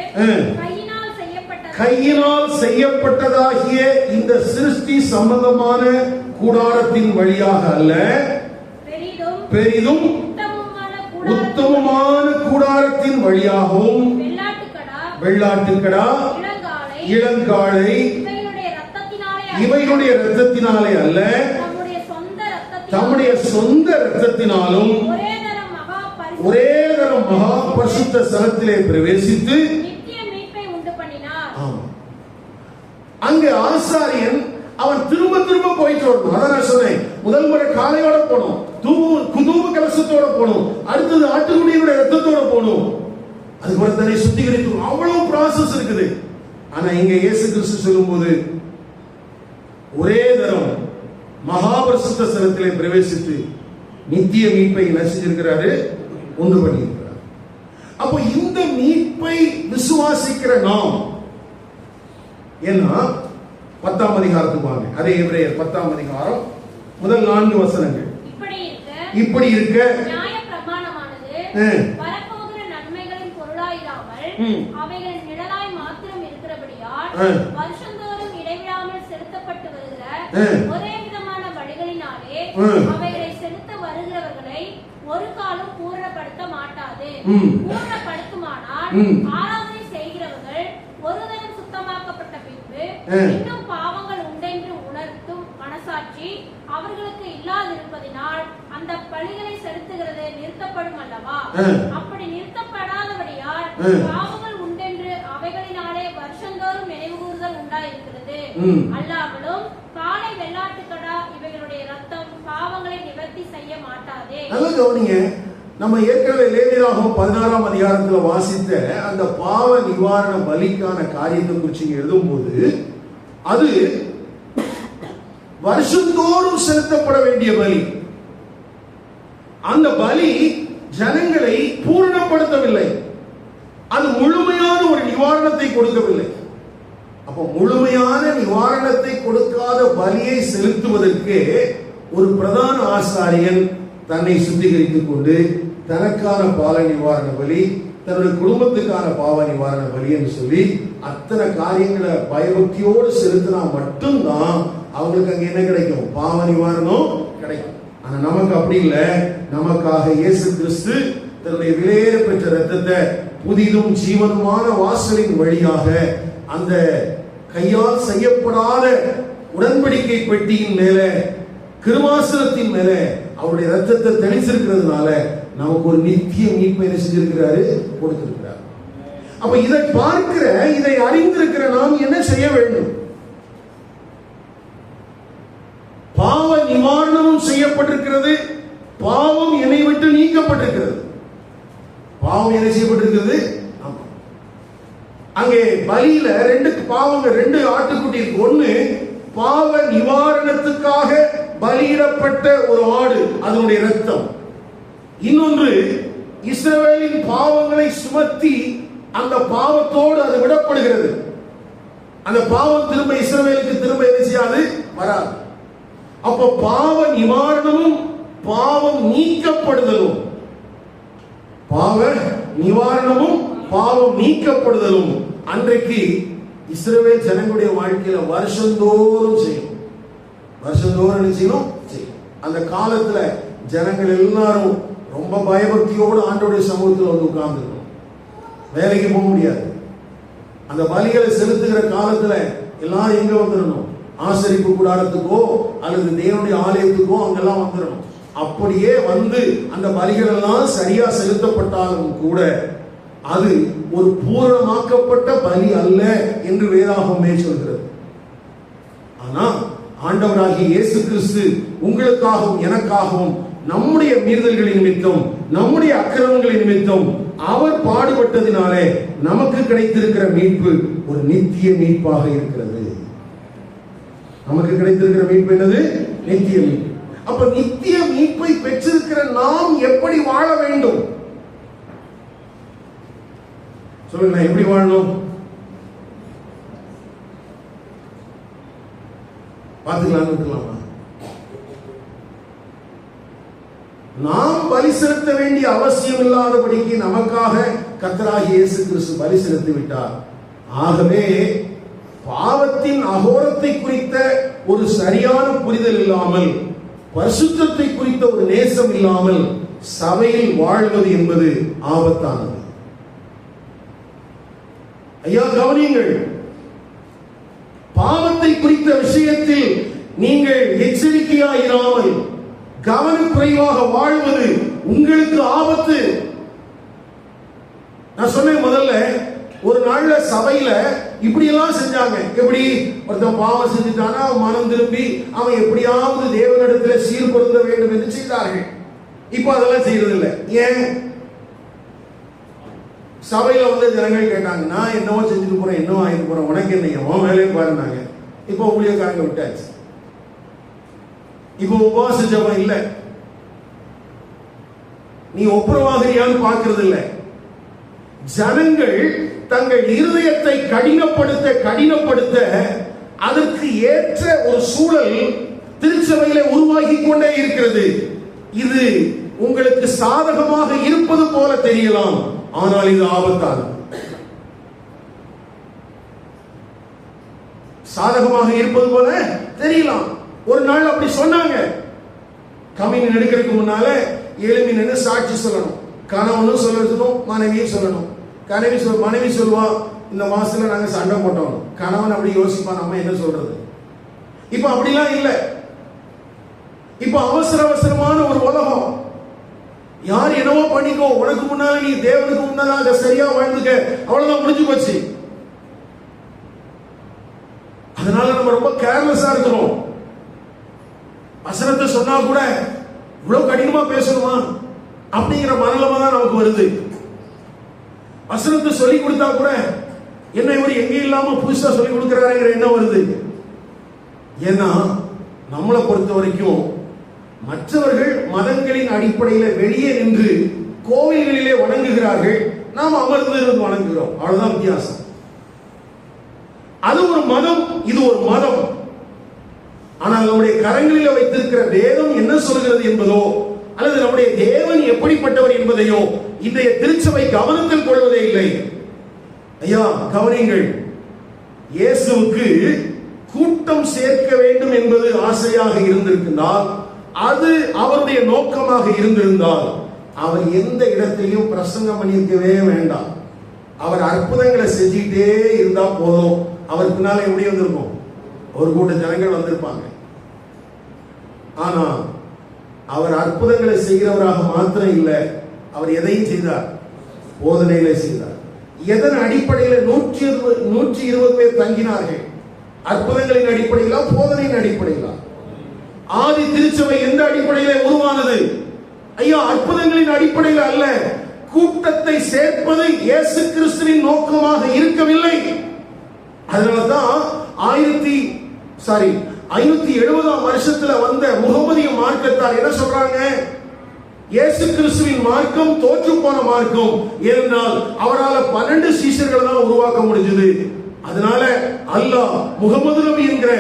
கையினால் செய்யப்பட்டதாகிய இந்த சிருஷ்டி சம்பந்தமான கூடாரத்தின் வழியாக அல்ல, பெரிதும் உத்தமமான கூடாரத்தின் வழியாகவும் வெள்ளாட்டுக்கடா, இளங்காளை இவைகளுடைய இரத்தத்தினாலே அல்ல, தம்முடைய சொந்த இரத்தத்தினாலும் ஒரே தரம் மகா பரிசுத்த ஸ்தலத்திலே பிரவேசித்து அங்கே ஆசாரியன் அவன் திரும்ப திரும்ப போயிட்டு வரணும். அதான் நான் சொன்னேன், முதல் முறை காளையோட போகணும், தூப கலசத்தோட போகணும், அடுத்தது ஆட்டுக்குட்டியினுடைய ரத்தத்தோட போகணும், அதுக்கப்புறம் தன்னை சுத்திகரித்து, அவ்வளவு ப்ராசஸ் இருக்குது. ஆனா இங்க இயேசு கிறிஸ்து சொல்லும்போது ஒரே தரம் மகாபரிசுத்த ஸ்தலத்திலே பிரவேசித்து நித்திய மீட்பை நசிச்சிருக்கிறாரு, உண்டு பண்ணியிருக்கிறார். அப்போ இந்த மீட்பை விசுவாசிக்கிற நாம், ஏன்னா 10ஆம் அதிகாரத்துக்கு வாங்க, அதே எபிரேயர் 10ஆம் அதிகாரம் முதல் 4 வசனங்கள். இப்படி இருக்க நியாயப்பிரமாணமானது வரப்போகிற நன்மைகளின் பொருளாயிராமல் அவைகளின் நிழலாய் மாத்திரம் இருக்கிறபடியால் வருஷந்தோறும் இடைவிடாமல் செலுத்தப்பட்டு வருகிற ஒரே விதமான வழிகளினாலே அவைகளை செலுத்த வருகிறவர்களை ஒரு காலம் பூரணப்படுத்த மாட்டாது. பூரணப்படுத்துமானால் ஆராதனை செய்கிறவர்கள் ஒரு தரம் சுத்தமாக்கப்பட்ட பின்பு இன்னும் பாவங்கள் உண்டென்று உணர்த்தும் மனசாட்சி அவர்களுக்கு இல்லாதிருப்பதினால் அந்த பலிகளை செலுத்துகிறது நிறுத்தப்படும் அல்லவா? அப்படி நிறுத்தப்படாதபடியால் பாவங்கள் உண்டென்று அவைகளினாலே வருஷந்தோறும் நினைவு கூறுதல் உண்டாயிருக்கிறது. அல்லாமலும் காளை, வெள்ளாட்டுக்கடா இவைகளுடைய ரத்தம் பாவங்களை நிவர்த்தி செய்ய மாட்டாதே. நல்ல கவனிங்க, நம்ம ஏற்கனவே லேவியராகமம் 16ஆம் அதிகாரத்துல வாசித்த அந்த பாவ நிவாரண பலிக்கான காரியத்தை குறித்து எழுதும் போது அது வருஷந்தோறும் செலுத்தப்பட வேண்டிய பலி. அந்த பலி ஜனங்களை பூரணப்படுத்தவில்லை, அது முழுமையான ஒரு நிவாரணத்தை கொடுக்கவில்லை. அப்ப முழுமையான நிவாரணத்தை கொடுக்காத பலியை செலுத்துவதற்கு ஒரு பிரதான ஆசாரியன் தன்னை சுத்திகரித்துக் கொண்டு தனக்கான பாவ நிவாரண பலி, தன்னுடைய குடும்பத்துக்கான பாவ நிவாரண பலி என்று சொல்லி அத்தனை காரியங்களை பயபக்தியோடு செலுத்தினா மட்டும்தான் அவங்களுக்கு அங்க என்ன கிடைக்கும்? பாவ நிவாரணம் கிடைக்கும். ஆனா நமக்கு அப்படி இல்லை. நமக்காக இயேசு கிறிஸ்து தன்னுடைய விலையேற பெற்ற ரத்தத்தை புதிதும் ஜீவனுமான வாசலின் வழியாக அந்த கையால் செய்யப்படாத உடன்படிக்கை பெட்டியின் மேல, கிருபாசனத்தின் மேல அவருடைய ரத்தத்தை தெளிச்சிருக்கிறதுனால நமக்கு ஒரு நித்திய மீட்பை செஞ்சிருக்கிறாரு, கொடுத்திருக்கிறார். அப்ப இதை பார்க்கிற, இதை அறிந்திருக்கிற நாம் என்ன செய்ய வேண்டும்? பாவ நிவாரணமும் செய்யப்பட்டிருக்கிறது, பாவம் என்னை விட்டு நீக்கப்பட்டிருக்கிறது. பாவம் என்ன செய்யப்பட்டிருக்கிறது? அங்கே பலியில 2 பாவங்கள், 2 ஆட்டுக்குட்டி இருக்கு. ஒன்னு பாவ நிவாரணத்துக்காக பலியிடப்பட்ட ஒரு ஆடு, அதனுடைய ரத்தம். இன்னொன்று இஸ்ரவேலின் பாவங்களை சுமத்தி அந்த பாவத்தோடு அது விடப்படுகிறது. அந்த பாவம் திரும்ப இஸ்ரவேலுக்கு திரும்ப என்ன செய்யாது? வராது. அப்ப பாவ நிவாரணமும் பாவம் நீக்கப்படுதலும், பாவ நிவாரணமும் பாவம் நீக்கப்படுதலும் அன்றைக்கு இஸ்ரவேல் ஜனங்களுடைய வாழ்க்கையில வருஷந்தோறும் செய்யும். வருஷந்தோறும் செய்யும். அந்த காலத்துல ஜனங்கள் எல்லாரும் ரொம்ப பயபக்தியோடு ஆண்டவருடைய சமூகத்தில் வந்து உட்கார்ந்துருக்கணும். வேலைக்கு போக முடியாது. அந்த பலிகளை செலுத்துகிற காலத்துல எல்லாரும் எங்க வந்துடணும்? ஆசரிப்பு கூடாரத்துக்கோ அல்லது தேவனுடைய ஆலயத்துக்கோ அங்கெல்லாம் வந்துடணும். அப்படியே வந்து அந்த பலிகள் எல்லாம் சரியா செலுத்தப்பட்டாலும் கூட அது ஒரு பூரணமாக்கப்பட்ட பலி அல்ல என்று வேதாகமே சொல்கிறது. ஆனா ஆண்டவராகிய இயேசு கிறிஸ்து உங்களுக்காகவும் எனக்காகவும் நம்முடைய மீறுதல்களின் நிமித்தம், நம்முடைய அக்கிரமங்களின் நிமித்தம் அவர் பாடுபட்டதினாலே நமக்கு கிடைத்திருக்கிற மீட்பு ஒரு நித்திய மீட்பாக இருக்கிறது. நமக்கு கிடைத்திருக்கிற மீட்பு என்னது? நித்திய மீட்பு. அப்ப நித்திய மீட்பை பெற்றிருக்கிற நாம் எப்படி வாழ வேண்டும்? சொல்லுங்க, எப்படி வாழணும்? பார்த்துக்கலாமா? நாம் பலி செலுத்த வேண்டிய அவசியம் இல்லாதபடிக்கு நமக்காக கர்த்தராகிய இயேசு கிறிஸ்து பலி செலுத்தி விட்டார். ஆகவே பாவத்தின் அகோரத்தை குறித்த ஒரு சரியான புரிதல் இல்லாமல், பரிசுத்தத்தை குறித்த ஒரு நேசம் இல்லாமல் சபையில் வாழ்வது என்பது ஆபத்தானது. ஐயா கவனியுங்கள், பாவத்தை குறித்த விஷயத்தில் நீங்கள் எச்சரிக்கையாயிராமல் கவனக்குறைவாக வாழ்வது உங்களுக்கு ஆபத்து. நான் சொன்னேன் முதல்ல, ஒரு நாள்ல சபையில இப்படி எல்லாம் செஞ்சாங்க. எப்படி? ஒருத்தன் பாவம் செஞ்சுட்டானா மனம் திரும்பி அவன் எப்படியாவது தேவனிடத்துல சீர்படுத்த வேண்டும் என்று செய்தார்கள். இப்ப அதெல்லாம் செய்யறது இல்லை. ஏன்? சபையில வந்து ஜனங்கள் கேட்டாங்க, நான் என்னவோ செஞ்சுட்டு போறேன், என்னவோ ஆயிட்டு போறேன், உனக்கு என்ன, அவன் வேலையை பாருனாங்க. இப்ப ஊழியக்காரங்க விட்டாச்சு. இப்ப உபவாச ஜெபம் இல்ல, நீ ஒப்புரவாகிறியான்னு பார்க்கிறது இல்ல. ஜனங்கள் தங்கள் இருதயத்தை கடினப்படுத்த அதற்கு ஏற்ற ஒரு சூழல் திருச்சபையில உருவாகி கொண்டே இருக்கிறது. இது உங்களுக்கு சாதகமாக இருப்பது போல தெரியலாம், ஆனால் இது ஆபத்தானது. சாதகமாக இருப்பது போல தெரியலாம். ஒரு நாள் அப்படி சொன்னாங்க, கம்யூனியன் எடுக்கிறதுக்கு முன்னால எழுப்பி நின்று சாட்சி சொல்லணும். கணவனும் சொல்லணும், மனைவியும் சொல்லணும். மனைவி சொல்லுவா, இந்த மாசத்துல நாங்க சண்டை போட்டோம். கணவன் அப்படி யோசிப்பான், நம்ம என்ன சொல்றது. இப்ப அப்படிலாம் இல்ல. இப்ப அவசரமான ஒரு உலகம். யார் என்னவோ பண்ணிக்கோ, உனக்கு முன்னால நீ தேவனுக்கு முன்னதாக சரியா வாழ்ந்துக்க, அவ்வளவுதான், முடிஞ்சு போச்சு. அதனால நம்ம ரொம்ப கேர்லெஸ்ஸா இருக்கிறோம். வசனத்தை சொன்னா கூட இவ்வளவு கடினமா பேசணுமா அப்படிங்கிற மனநிலைமை தான் நமக்கு வருது. வசனத்தை சொல்லி கொடுத்தா கூட என்ன இவர் எங்க இல்லாம புதுசா சொல்லி கொடுக்கிறாருங்கிற எண்ணம் வருது. ஏன்னா நம்மளை பொறுத்த வரைக்கும் மற்றவர்கள் மதங்களின் அடிப்படையில் வெளியே நின்று கோவில்களிலே வணங்குகிறார்கள், நாம் அமர்ந்து இருந்து வணங்குகிறோம். அவ்வளவுதான் வித்தியாசம். அது ஒரு மதம், இது ஒரு மதம். ஆனால் நம்முடைய கரங்களில் வைத்திருக்கிற வேதம் என்ன சொல்கிறது என்பதோ, அல்லது நம்முடைய தேவன் எப்படிப்பட்டவர் என்பதையோ இன்றைய திருச்சபை கவனத்தில் கொள்வதே இல்லை. ஐயா கவனிங்கள், இயேசுவுக்கு கூட்டம் சேர்க்க வேண்டும் என்பது ஆசையாக இருந்திருந்தால், அது அவருடைய நோக்கமாக இருந்திருந்தால், அவர் எந்த இடத்திலையும் பிரசங்கம் பண்ணியிருக்கவே வேண்டாம். அவர் அற்புதங்களை செஞ்சுக்கிட்டே இருந்தா போதும். அவர் பின்னால எப்படி வந்திருக்கும்? ஒரு கூட்ட ஜனங்கள் வந்திருப்பாங்க. ஆனா அவர் அற்புதங்களை செய்கிறவராக மாத்திரம் இல்லை, அவர் எதையும் செய்தார்? போதனையில செய்தார். எதன் அடிப்படையில் 120 பேர் தங்கினார்கள்? அற்புதங்களின் அடிப்படையிலா, போதனையின் அடிப்படையிலா? ஆதி திருச்சபை எந்த அடிப்படையில உருவானது? ஐயா, அற்புதங்களின் அடிப்படையில் அல்ல. கூட்டத்தை சேர்ப்பது இயேசு கிறிஸ்துவின் நோக்கமாக இருக்கவில்லை. அதனாலதான் 570 வருஷத்துல வந்த முகமதிய மார்க்கத்தார் என்ன சொல்றாங்க? இயேசு கிறிஸ்துவின் மார்க்கம் தோற்று போன மார்க்கம். ஏனென்றால் அவரால் 12 சீஷர்களை தான் உருவாக்க முடிஞ்சது. அதனால அல்லாஹ் முகமது நபி என்கிற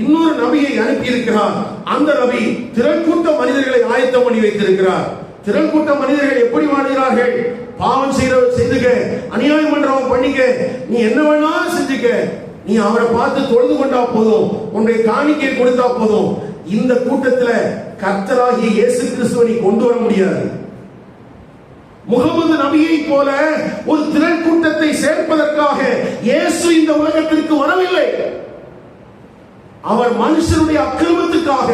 இன்னொரு நபியை அனுப்பி இருக்கிறார். அந்த நபி திரள்கூட்ட மனிதர்களை ஆயத்தம் பண்ணி வைத்திருக்கிறார். திரள்கூட்ட மனிதர்கள் எப்படி வாழ்கிறார்கள்? பாவம் செய்துக்க, அநியாயம் பண்றவன் பண்ணிக்க, நீ என்ன வேணாலும் செஞ்சுக்க, நீ அவரை பார்த்து தொழுது கொண்டா போதும், உன்னுடைய காணிக்கை கொடுத்தா போதும். இந்த கூட்டத்துல கர்த்தராகிய இயேசு கிறிஸ்துவை நீ கொண்டு வர முடியாது. முகமது நபியை போல ஒரு திரள் கூட்டத்தை சேர்ப்பதற்காக இயேசு இந்த உலகத்திற்கு வரவில்லை. அவர் மனுஷனுடைய அக்கிரமத்துக்காக,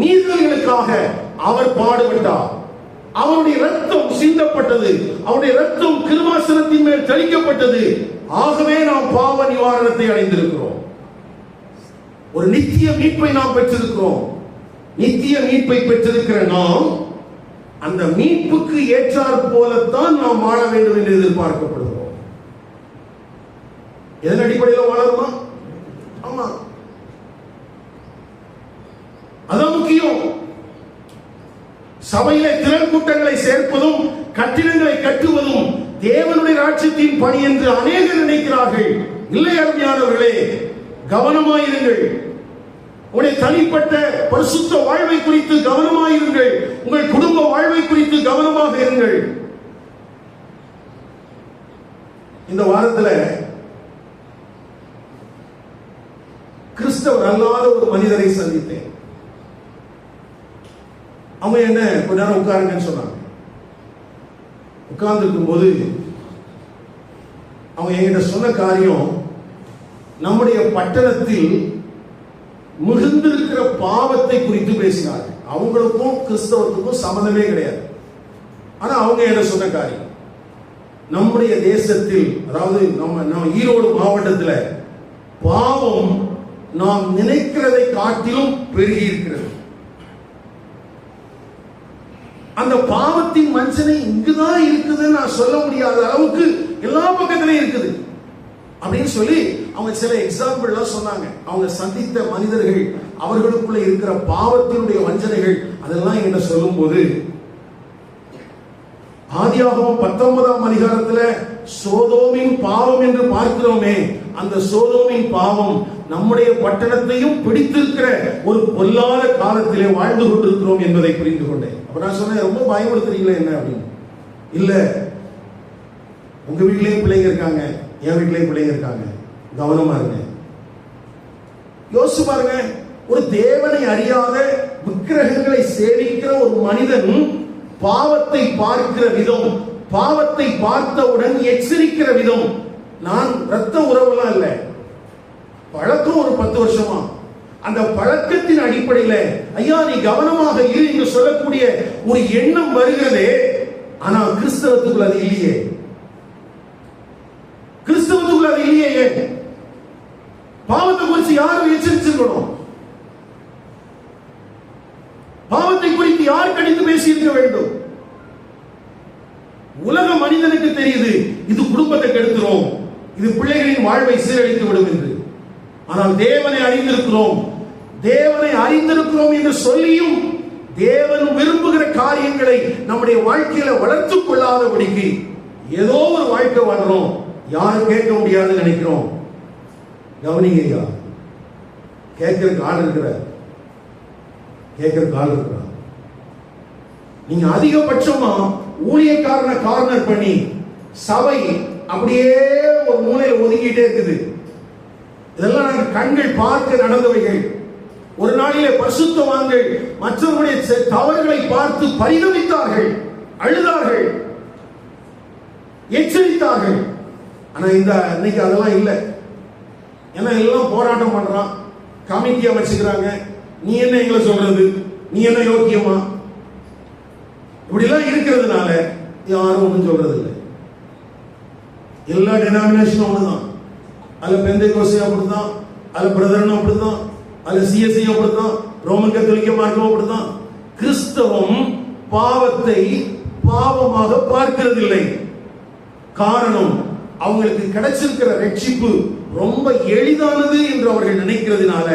மீறுதல்களுக்காக அவர் பாடுபட்டார். அவருடைய ரத்தம் சிந்தப்பட்டது, அவருடைய ரத்தம் கிருபாசனத்தின் மேல் தெளிக்கப்பட்டது. ஆகவே நாம் பாவ நிவாரணத்தை அடைந்திருக்கிறோம். ஒரு நித்திய மீட்பை நாம் பெற்றிருக்கிறோம். நித்திய மீட்பை பெற்றிருக்கிற நாம் அந்த மீட்புக்கு ஏற்றாற் போலத்தான் நாம் வாழ வேண்டும் என்று எதிர்பார்க்கப்படுகிறோம். எதன் அடிப்படையில் வாழணுமா? ஆமா, அதான் முக்கியம். சபையில திரள் கூட்டங்களை சேர்ப்பதும் கட்டிடங்களை கட்டுவதும் தேவனுடைய ராஜ்யத்தின் பணி என்று அநேகர் நினைக்கிறார்கள். இல்லை அருமையானவர்களே, கவனமாயிருங்கள். உங்களுடைய தனிப்பட்ட பரிசுத்த வாழ்வை குறித்து கவனமாயிருங்கள். உங்கள் குடும்ப வாழ்வை குறித்து கவனமாக இருங்கள். இந்த வாரத்தில் கிறிஸ்தவர் அல்லாத ஒரு மனிதரை சந்தித்தேன். அவங்க என்ன கொஞ்ச நேரம் உட்காருங்கன்னு சொன்னாங்க. உட்கார்ந்து இருக்கும் போது அவங்க என்கிட்ட சொன்ன காரியம், நம்முடைய பட்டணத்தில் மிகுந்திருக்கிற பாவத்தை குறித்து பேசினார்கள். அவங்களுக்கும் கிறிஸ்தவத்துக்கும் சம்பந்தமே கிடையாது. ஆனா அவங்க என்ன சொன்ன காரியம், நம்முடைய தேசத்தில், அதாவது நம்ம ஈரோடு மாவட்டத்தில் பாவம் நாம் நினைக்கிறதை காட்டிலும் பெருகி இருக்கிறது. அந்த பாவத்தின் மஞ்சனை இங்குதான் இருக்குதுன்னு நான் சொல்ல முடியாத அளவுக்கு எல்லா பக்கத்திலையும் இருக்குது அப்படின்னு சொல்லி அவங்க சில எக்ஸாம்பிள்லாம் சொன்னாங்க. அவங்க சந்தித்த மனிதர்கள், அவர்களுக்குள்ள இருக்கிற பாவத்தினுடைய வஞ்சனைகள் அதெல்லாம் என்ன சொல்லும் போது, ஆதியாகமம் 19ஆம் அதிகாரத்துல சோதோமின் பாவம் என்று பார்க்கிறோமே, அந்த சோதோமின் பாவம் நம்முடைய பட்டணத்தையும் பிடித்திருக்கிற ஒரு பொல்லாத காலத்திலே வாழ்ந்து கொண்டிருக்கிறோம் என்பதை புரிந்து கொண்டேன். அப்ப நான் சொன்னேன், ரொம்ப பயமுறுத்துறீங்களா என்ன அப்படின்னு. இல்ல, உங்க வீட்லயும் பிள்ளைங்க இருக்காங்க, என் வீட்லயும் பிள்ளைங்க இருக்காங்க, கவனமா இருங்க. யோசிச்சு பாருங்க, ஒரு தேவனை அறியாத விக்கிரகங்களை சேவிக்கிற ஒரு மனிதன் பாவத்தை பார்க்கிற விதம், பாவத்தை பார்த்தவுடன் எச்சரிக்கிற விதம். நான் ரத்த உறவுலாம் இல்லை, பழக்கம் ஒரு 10 வருஷமா. அந்த பழக்கத்தின் அடிப்படையில் ஐயா நீ கவனமாக இரு என்று சொல்லக்கூடிய ஒரு எண்ணம் வருகிறதே. ஆனா கிறிஸ்தவத்துக்குள் அது இல்லையே. கிறிஸ்தவத்துக்குள் அது இல்லையே. பாவத்தை குறித்து யாரும் எச்சரிச்சிருக்கணும்? பாவத்தை குறித்து யார் கடிந்து பேசி இருக்க வேண்டும்? உலக மனிதனுக்கு தெரியுது, இது குடும்பத்தை கெடுத்துரும், இது பிள்ளைகளின் வாழ்வை சீரழித்து விடும் என்று. ஆனால் தேவனை அறிந்திருக்கிறோம், தேவனை அறிந்திருக்கிறோம் என்று சொல்லியும் தேவன் விரும்புகிற காரியங்களை நம்முடைய வாழ்க்கையில வளர்த்துக் கொள்ளாதபடிக்கு ஏதோ ஒரு வாழ்க்கை வாழ்றோம், யாரும் கேட்க முடியாதுன்னு நினைக்கிறோம். கவனிங்கய்யா, கேட்கறதுக்கு ஆள் இருக்கிறார், கேட்கறதுக்கு ஆள் இருக்கிறார். நீங்க அதிகபட்சமா ஊழியக்காரனை கார்னர் பண்ணி சபை அப்படியே ஒரு மூலையில் ஒதுக்கிட்டே இருக்குது. இதெல்லாம் நாங்கள் கண்கள் பார்க்க நடந்தவைகள். ஒரு நாளிலே பரிசுத்தவான்கள் மற்றவர்களுடைய தவறுகளை பார்த்து பரிதவித்தார்கள், அழுதார்கள், எச்சரித்தார்கள். ஆனா இந்த இன்னைக்கு அதெல்லாம் இல்லை. ஏன்னா எல்லாம் போராட்டம் பண்றான், கமிட்டி அமைச்சுக்கிறாங்க. நீ என்ன எங்களை சொல்றது, நீ என்ன யோக்கியமா, இப்படி எல்லாம் இருக்கிறதுனால யாரும் ஒன்றும் சொல்றது இல்லை. எல்லா டினாமினேஷனும் ஒண்ணுதான். அதுல பெந்தைக்கோஸ்தே அப்படிதான், அதுல பிரதரனும் அப்படிதான், அதுல சிஎஸ்ஐ அப்படிதான், ரோமன் கத்தோலிக்க மார்க்கம் அப்படிதான். கிறிஸ்தவம் பாவத்தை பாவமாக பார்க்கிறதில்லை. காரணம், அவங்களுக்கு கிடைச்சிருக்கிற ரட்சிப்பு ரொம்ப எளிதானது என்று அவர்கள் நினைக்கிறதுனால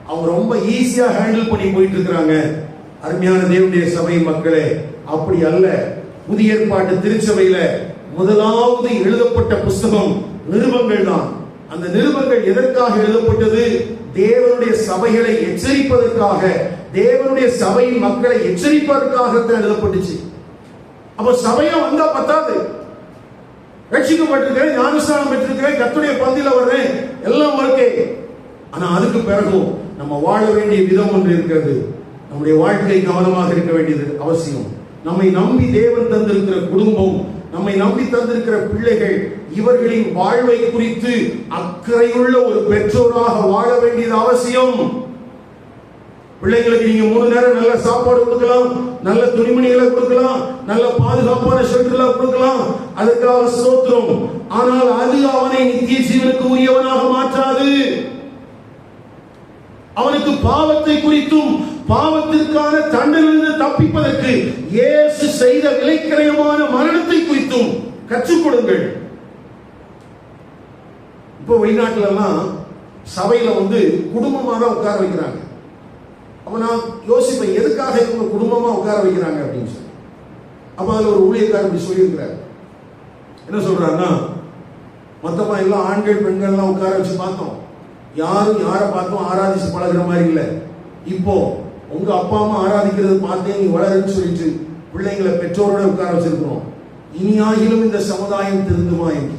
அவங்க ரொம்ப ஈஸியா ஹேண்டில் பண்ணி போயிட்டு இருக்கிறாங்க. அருமையான தேவனுடைய சபை மக்களே, அப்படி அல்ல. புதிய ஏற்பாட்டு திருச்சபையில முதலாவது எழுதப்பட்ட புஸ்தகம் நிருபங்கள் தான். அந்த நிருபங்கள் எதற்காக எழுதப்பட்டது? தேவனுடைய சபைகளை எச்சரிப்பதற்காக, தேவனுடைய சபையின் மக்களை எச்சரிப்பதற்காகத்தான் எழுதப்பட்டுச்சு. அப்ப சபையா வந்தா பத்தாது, ரட்சிக்கப்பட்டிருக்கிறேன், ஞானஸ்நானம் பெற்றிருக்கிறேன், கர்த்தருடைய பந்தியில வர்றேன், எல்லாம் ஓகே. ஆனா அதுக்கு பிறகும் நம்ம வாழ வேண்டிய விதம் ஒன்று இருக்கிறது. நம்முடைய வாழ்க்கை கவனமாக இருக்க வேண்டியது அவசியம். நம்மை நம்பி தேவன் தந்திருக்கிற குடும்பம், நம்மை நம்பி தந்திருக்கிற பிள்ளைகள், இவர்களின் வாழ்வை குறித்து அக்கறையுள்ள ஒரு பெற்றோராக வாழ வேண்டியது அவசியம். பிள்ளைங்களுக்கு நீங்க 3 நேரம் நல்ல சாப்பாடு கொடுக்கலாம், நல்ல துணிமணிகளை கொடுக்கலாம், நல்ல பாதுகாப்பான ஷெல்டர்ல கொடுக்கலாம், அதுக்காக ஸ்தோத்திரம். ஆனால் அது அவனை நித்திய ஜீவனுக்கு உரியவனாக மாற்றாது. அவனுக்கு பாவத்தை குறித்தும் பாவத்திற்கான தண்டனையிலிருந்து தப்பிப்பதற்கு இயேசு செய்த விலைக்கிரயமான மரணத்தை குறித்தும் கற்றுக் கொடுங்கள். இப்போ வெளிநாட்டுல எல்லாம் சபையில குடும்பமாக தான் உட்கார வைக்கிறாங்க. அப்ப நான் யோசிப்பேன், எதுக்காக இவங்க குடும்பமா உட்கார வைக்கிறாங்க அப்படின்னு சொல்லி. அப்ப அதுல ஒரு ஊழியக்காரர் இப்படி சொல்லியிருக்கிறார். என்ன சொல்றாருன்னா, மொத்தமா எல்லாம் ஆண்கள் பெண்கள்லாம் உட்கார வச்சு பார்த்தோம், யாரும் யாரை பார்த்தும் ஆராதிச்சு பழகிற மாதிரி இல்லை. இப்போ உங்க அப்பா அம்மா ஆராதிக்கிறது பார்த்தே நீ வளருன்னு சொல்லிட்டு பிள்ளைங்களை பெற்றோரோட உட்கார வச்சிருக்கிறோம். இனியாகிலும் இந்த சமுதாயம் திருந்துமா என்று.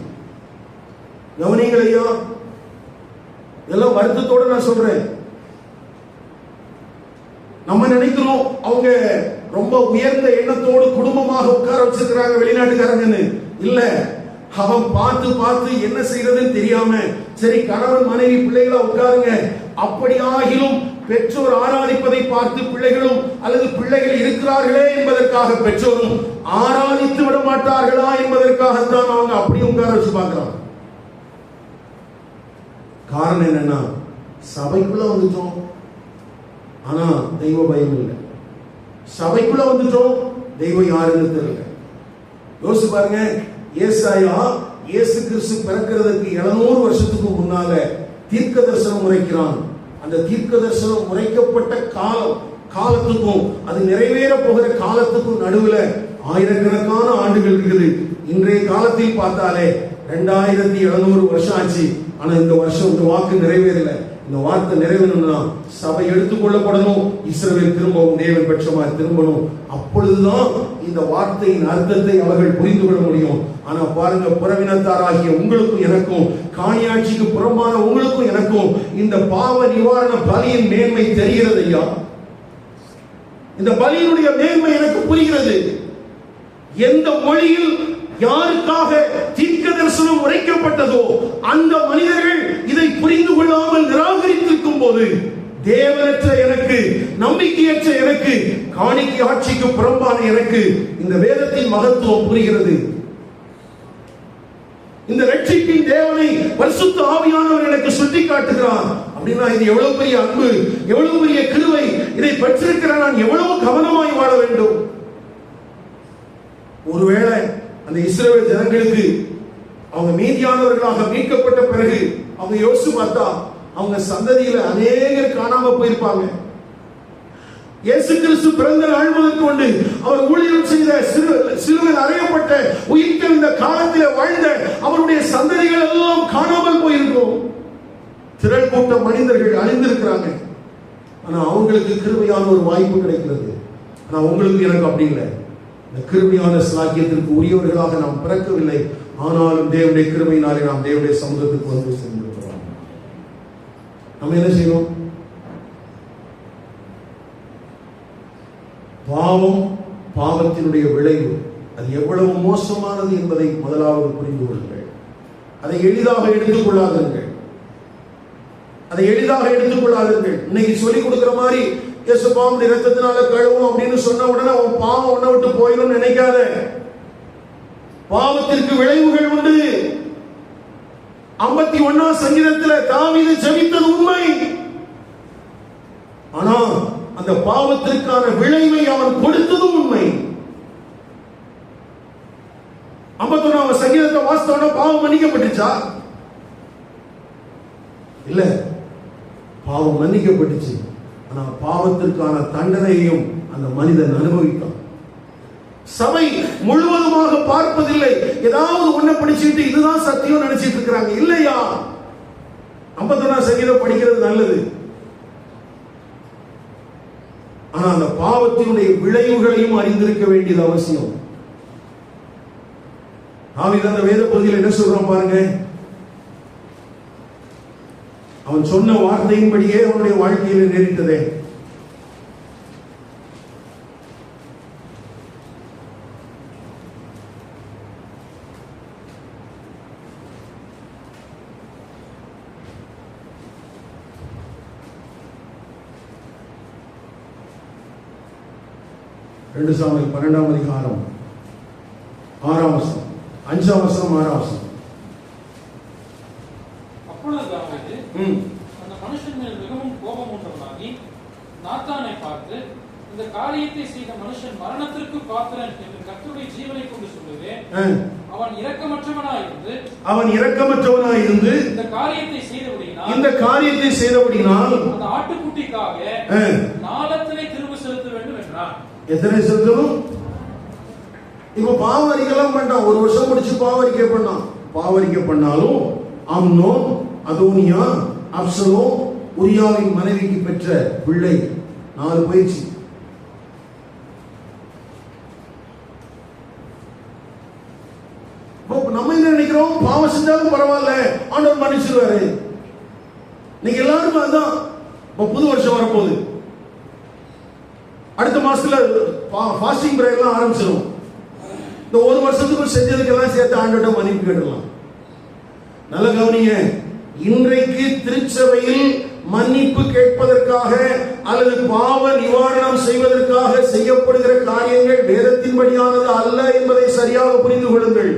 கவனிங்கள் ஐயா, இதெல்லாம் வருத்தத்தோட நான் சொல்றேன். நம்ம நினைக்கிறோம் அவங்க ரொம்ப உயர்ந்த எண்ணத்தோடு குடும்பமாக உட்கார வச்சிருக்கிறாங்க வெளிநாட்டுக்காரங்கன்னு. இல்ல, அவன் பார்த்து பார்த்து என்ன செய்யறதுன்னு தெரியாம, சரி கணவன் மனைவி பிள்ளைகளா உட்காருங்க, அப்படியாகிலும் பெற்றோர் ஆராதிப்பதை பார்த்து பிள்ளைகளும் அல்லது பிள்ளைகள் இருக்கிறார்களே என்பதற்காக பெற்றோரும் ஆராதித்து விட மாட்டார்களா என்பதற்காகத்தான் அவங்க அப்படி உட்கார வச்சு பார்க்கிறாங்க. காரணம் என்னன்னா, சபைக்குள்ள வந்துட்டோம் ஆனா தெய்வ பயம் இல்லை. சபைக்குள்ள வந்துட்டோம், தெய்வம் யாருன்னு தெரியல. யோசிச்சு பாருங்க, ஏசாயா இயேசு கிறிஸ்து பிறக்கிறதுக்கு 700 வருஷத்துக்கு முன்னால தீர்க்க தரிசனம் உரைக்கிறான். அந்த தீர்க்க தரிசனம் உரைக்கப்பட்ட காலத்துக்கும் அது நிறைவேற போகிற காலத்துக்கும் நடுவுல ஆயிரக்கணக்கான ஆண்டுகள் இருக்குது. இன்றைய காலத்தில் பார்த்தாலே 2700 வருஷம் ஆச்சு. ஆனா இந்த வருஷம் இந்த வாக்கு நிறைவேறல. இந்த வார்த்தை நிறைவேறணும்னா சபை எடுத்துக்கொள்ளப்படணும், இஸ்ரவேல் திரும்பவும் தேவன் பட்சமாய் திரும்பணும். அப்பொழுதுதான் இந்த வார்த்தையின் அர்த்தத்தை அவர்கள் புரிந்து கொள்ள முடியும். ஆனா பாருங்க, புறவினத்தாராகிய உங்களுக்கும் எனக்கும், காணியாட்சிக்கு புறம்பான உங்களுக்கும் எனக்கும் இந்த பாவ நிவாரண பலியின் மேன்மை தெரிகிறது ஐயா. இந்த பலியினுடைய மேன்மை எனக்கு புரிகிறது. எந்த மொழியில் யாருக்காக தீர்க்க தரிசனம் உரைக்கப்பட்டதோ அந்த மனிதர்கள் இதை புரிந்து கொள்ளாமல் நிராகரித்திருக்கும் போது, தேவனற்ற எனக்கு, நம்பிக்கையற்ற எனக்கு, காணிக்கை ஆட்சிக்கு புறம்பான எனக்கு இந்த வேதத்தின் மகத்துவம் புரிகிறது. இந்த ரட்சிப்பின் தேவனை பரிசுத்த ஆவியானவர் எனக்கு சுட்டி காட்டுகிறார். அப்படின்னா இது எவ்வளவு பெரிய அன்பு, எவ்வளவு பெரிய கிருபை. இதை பெற்றிருக்கிற நான் எவ்வளவு கவனமாய் வாழ வேண்டும். ஒருவேளை அந்த இஸ்ரவேல் ஜனங்களுக்கு அவங்க மீதியானவர்களாக மீட்கப்பட்ட பிறகு அவங்க யோசிச்சு பார்த்தா அவங்க சந்ததியில அநேகர் காணாம போயிருப்பாங்க. இயேசு கிறிஸ்து பிறந்த நாள் முதல் கொண்டு அவர் ஊழியம் செய்த, சிலுவையில் அறையப்பட்ட, உயிர்த்தெழுந்த காலத்திலே வாழ்ந்த அவருடைய சந்ததிகள் எல்லாம் காணாமல் போயிருக்கும். திரள் கூட்ட மனிதர்கள் அழிந்திருக்கிறாங்க. ஆனா அவங்களுக்கு கிருபையான ஒரு வாய்ப்பு கிடைக்கிறது. ஆனா உங்களுக்கு எனக்கு அப்படி இல்லை. இந்த கிருபையான ஸ்லாக்கியத்திற்கு உரியவர்களாக நாம் பிறக்கவில்லை. ஆனாலும் தேவனுடைய கிருபையினாலே நாம் தேவனுடைய சமூகத்துக்கு வந்து சென்றிருக்கிறோம். நம்ம என்ன செய்யணும்? பாவம், பாவத்தினுடைய விளைவு அது எவ்வளவு மோசமானது என்பதை முதலாவது புரிந்து கொள்ளுங்கள். அதை எளிதாக எடுத்துக் கொள்ளாதீர்கள். அதை எளிதாக எடுத்துக் கொள்ளாதீர்கள். இன்னைக்கு சொல்லிக் கொடுக்கிற மாதிரி இயேசு பாவம் இரத்தத்தினால கழுவும் அப்படின்னு சொன்ன உடனே உன் பாவம் உன்னை விட்டு போயிடும் நினைக்காத. பாவத்திற்கு விளைவுகள் உண்டு. 51ஆம் சங்கீதத்தில் தாவீது ஜெபித்தது உண்மை. ஆனா அந்த பாவத்திற்கான விளைவை அவன் கொடுத்ததும் உண்மை. 51ஆம் சங்கீதத்தை வாசித்தோட பாவம் மன்னிக்கப்பட்டுச்சா? இல்ல, பாவம் மன்னிக்கப்பட்டுச்சு. ஆனா பாவத்திற்கான தண்டனையையும் அந்த மனிதன் அனுபவித்தான். சபை முழுவதுமாக பார்ப்பதில்லை. ஏதாவது ஒண்ணு படிச்சுட்டு இதுதான் சத்தியம் நினைச்சிட்டு இருக்கிறாங்க. இல்லையா, 51ஆம் சங்கீதம் படிக்கிறது நல்லது. ஆனா அந்த பாவத்தினுடைய விளைவுகளையும் அறிந்திருக்க வேண்டியது அவசியம். தாவீது அந்த வேத பகுதியில் என்ன சொல்றான் பாருங்க. அவன் சொன்ன வார்த்தையின்படியே அவனுடைய வாழ்க்கையில் நேரிட்டதே. ரெண்டு சாமுவேல் 12ஆம் அதிகாரம் 6ஆம் வசனம், 5ஆம் வசனம், 6ஆம் வசனம். அப்பொழுது தாவீது அந்த மனுஷன் மேல் மிகவும் கோபம் உண்டவர் நாத்தானை பார்த்து, இந்த காரியத்தை செய்த மனுஷன் மரணத்திற்கு பாத்திரன் என்று கர்த்தருடைய ஜீவனை கொண்டு சொல்லுவேன். அவன் இரக்கமற்றவனாயிருந்து இந்த காரியத்தை செய்தபடியினால் அந்த ஆட்டுக்குட்டிக்காக நாலத்தினை திரும்ப செலுத்த வேண்டும் என்றான். எத்தனை செலுத்தணும்? இப்ப பாவரிக்கலாம் பண்ணான், ஒரு வருஷம் முடிச்சு பாவரிக்கை பண்ணான். பாவரிக்கை பண்ணாலும் அம்னோன், அதோனியா, அப்சலோம், உரியாவின் மனைவிக்கு பெற்ற பிள்ளை 4 போயிடுச்சு. நம்ம என்ன நினைக்கிறோம்? பாவம் செஞ்சாலும் பரவாயில்ல, ஆண்டவர் மன்னிச்சிருவாரு. நீங்க எல்லாரும் அதான். புது வருஷம் வரப்போகுது, அடுத்த மாசத்துல ஃபாஸ்டிங் பிரேயர் எல்லாம் ஆரம்பிச்சிடும். இந்த ஒரு வருஷத்துக்கு செஞ்சதுக்கெல்லாம் சேர்த்து ஆண்டவர்ட்ட மன்னிப்பு கேட்கலாம். நல்ல கவனிங்க, இன்றைக்கு திருச்சபையில் மன்னிப்பு கேட்பதற்காக அல்லது பாவ நிவாரணம் செய்வதற்காக செய்யப்படுகிற காரியங்கள் வேதத்தின்படியானது அல்ல என்பதை சரியாக புரிந்து கொள்ளுங்கள்.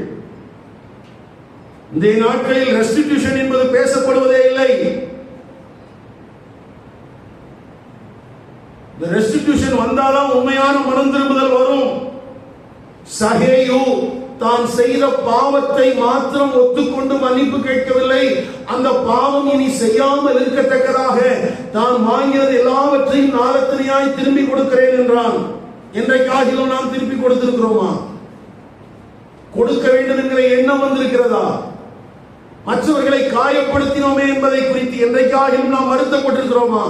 இந்த நாட்களில் ரெஸ்டிடியூஷன் என்பது பேசப்படுவதே இல்லை. இந்த ரெஸ்டிடியூஷன் வந்தாலும் உண்மையான மனம் திரும்புதல் வரும். சகேயு தான் செய்த பாவத்தை மாத்திரம் ஒத்துக்கொண்டு மன்னிப்பு கேட்கவில்லை, அந்த பாவம் இனி செய்யாமல் இருக்கத்தக்கதாக தான் வாங்கியது எல்லாவற்றையும் நாலத்தினையாய் திரும்பி கொடுக்கிறேன் என்றான். என்றைக்காகிலும் நாம் திருப்பி கொடுத்திருக்கிறோமா? கொடுக்க வேண்டும் என்கிற எண்ணம் வந்திருக்கிறதா? மற்றவர்களை காயப்படுத்தினோமே என்பதை குறித்து என்றைக்காகிலும் நாம் வருத்தப்பட்டிருக்கிறோமா?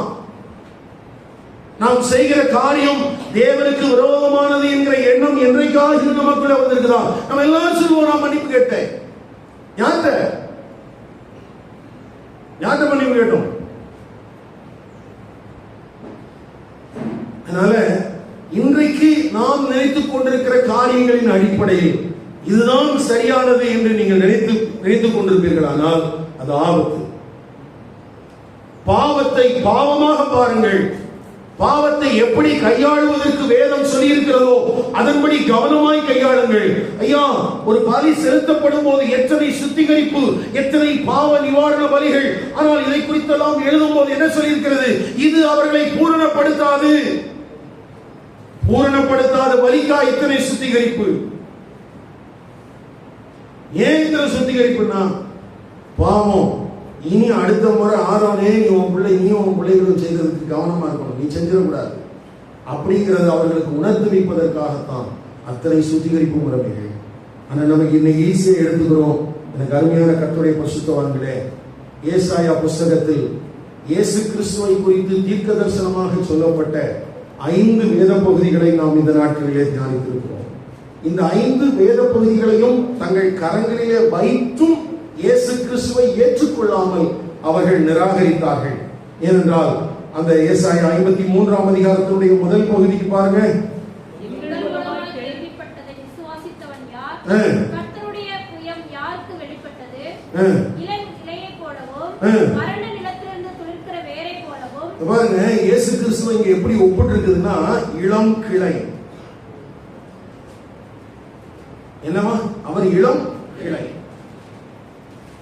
நாம் செய்கிற காரியம் தேவனுக்கு விரோதமானது என்கிற எண்ணம் என்றைக்காக நமக்குள்ள வந்திருக்குதா? நம்ம எல்லாரும் சொல்லுவோம், நான் மன்னிப்பு கேட்டேன். யார்கிட்ட மன்னிப்பு கேட்டோம்? அதனால இன்றைக்கு நாம் நினைத்துக் கொண்டிருக்கிற காரியங்களின் அடிப்படையில் இதுதான் சரியானது என்று நீங்கள் நினைத்துக் கொண்டிருப்பீர்களானால் அது ஆபத்து. பாவத்தை பாவமாக பாருங்கள். பாவத்தை எப்படி கையாளுவதற்கு வேதம் சொல்லி இருக்கிறதோ அதன்படி கவனமாய் கையாளுங்கள். ஐயா, ஒரு பலி செலுத்தப்படும் போது எத்தனை சுத்திகரிப்பு, எத்தனை பாவ நிவாரண பலிகள். ஆனால் இதை குறித்தெல்லாம் எழுதும் போது என்ன சொல்லி இருக்கிறது? இது அவர்களை பூரணப்படுத்தாது. பூரணப்படுத்தாத பலிக்கா இத்தனை சுத்திகரிப்பு? ஏன் இத்தனை சுத்திகரிப்புனா, பாவம் இனி அடுத்த முறை ஆரோனே நீ உன் பிள்ளைகளும் செய்ததுக்கு கவனமா இருக்கணும், நீ செஞ்சிடக்கூடாது அப்படிங்கிறது அவர்களுக்கு உணர்த்து வைப்பதற்காகத்தான் அத்தனை சுத்திகரிப்பு முறைமைகள். ஆனா நமக்கு இன்னைக்கு ஈஸியா எடுத்துக்கிறோம். எனக்கு அருமையான கர்த்தருடைய பரிசுத்தவான்களே, ஏசாயா புஸ்தகத்தில் இயேசு கிறிஸ்துவை குறித்து தீர்க்க தரிசனமாக சொல்லப்பட்ட 5 வேத பகுதிகளை நாம் இந்த நாட்களிலே தியானித்திருக்கிறோம். இந்த 5 வேத பகுதிகளையும் தங்கள் கரங்களிலே வைத்தும் இயேசு கிறிஸ்துவை ஏற்றுக்கொள்ளாமல் அவர்கள் நிராகரித்தார்கள். ஏனென்றால் அந்த ஏசாயா 53ஆம் அதிகாரத்துடைய முதல் பகுதிக்கு பாருங்க. கர்த்தருடைய புயம் யாருக்கு வெளிப்பட்டது? இலையை போலவும் வறண்ட நிலத்திலிருந்து துளிர்க்கிற வேரை போலவும். பாருங்க, இயேசு கிறிஸ்துவை இங்க எப்படி ஒப்பிட்டு இருக்குதுன்னா, இளம் கிளை. என்னவா? அவர் இளம் கிளை.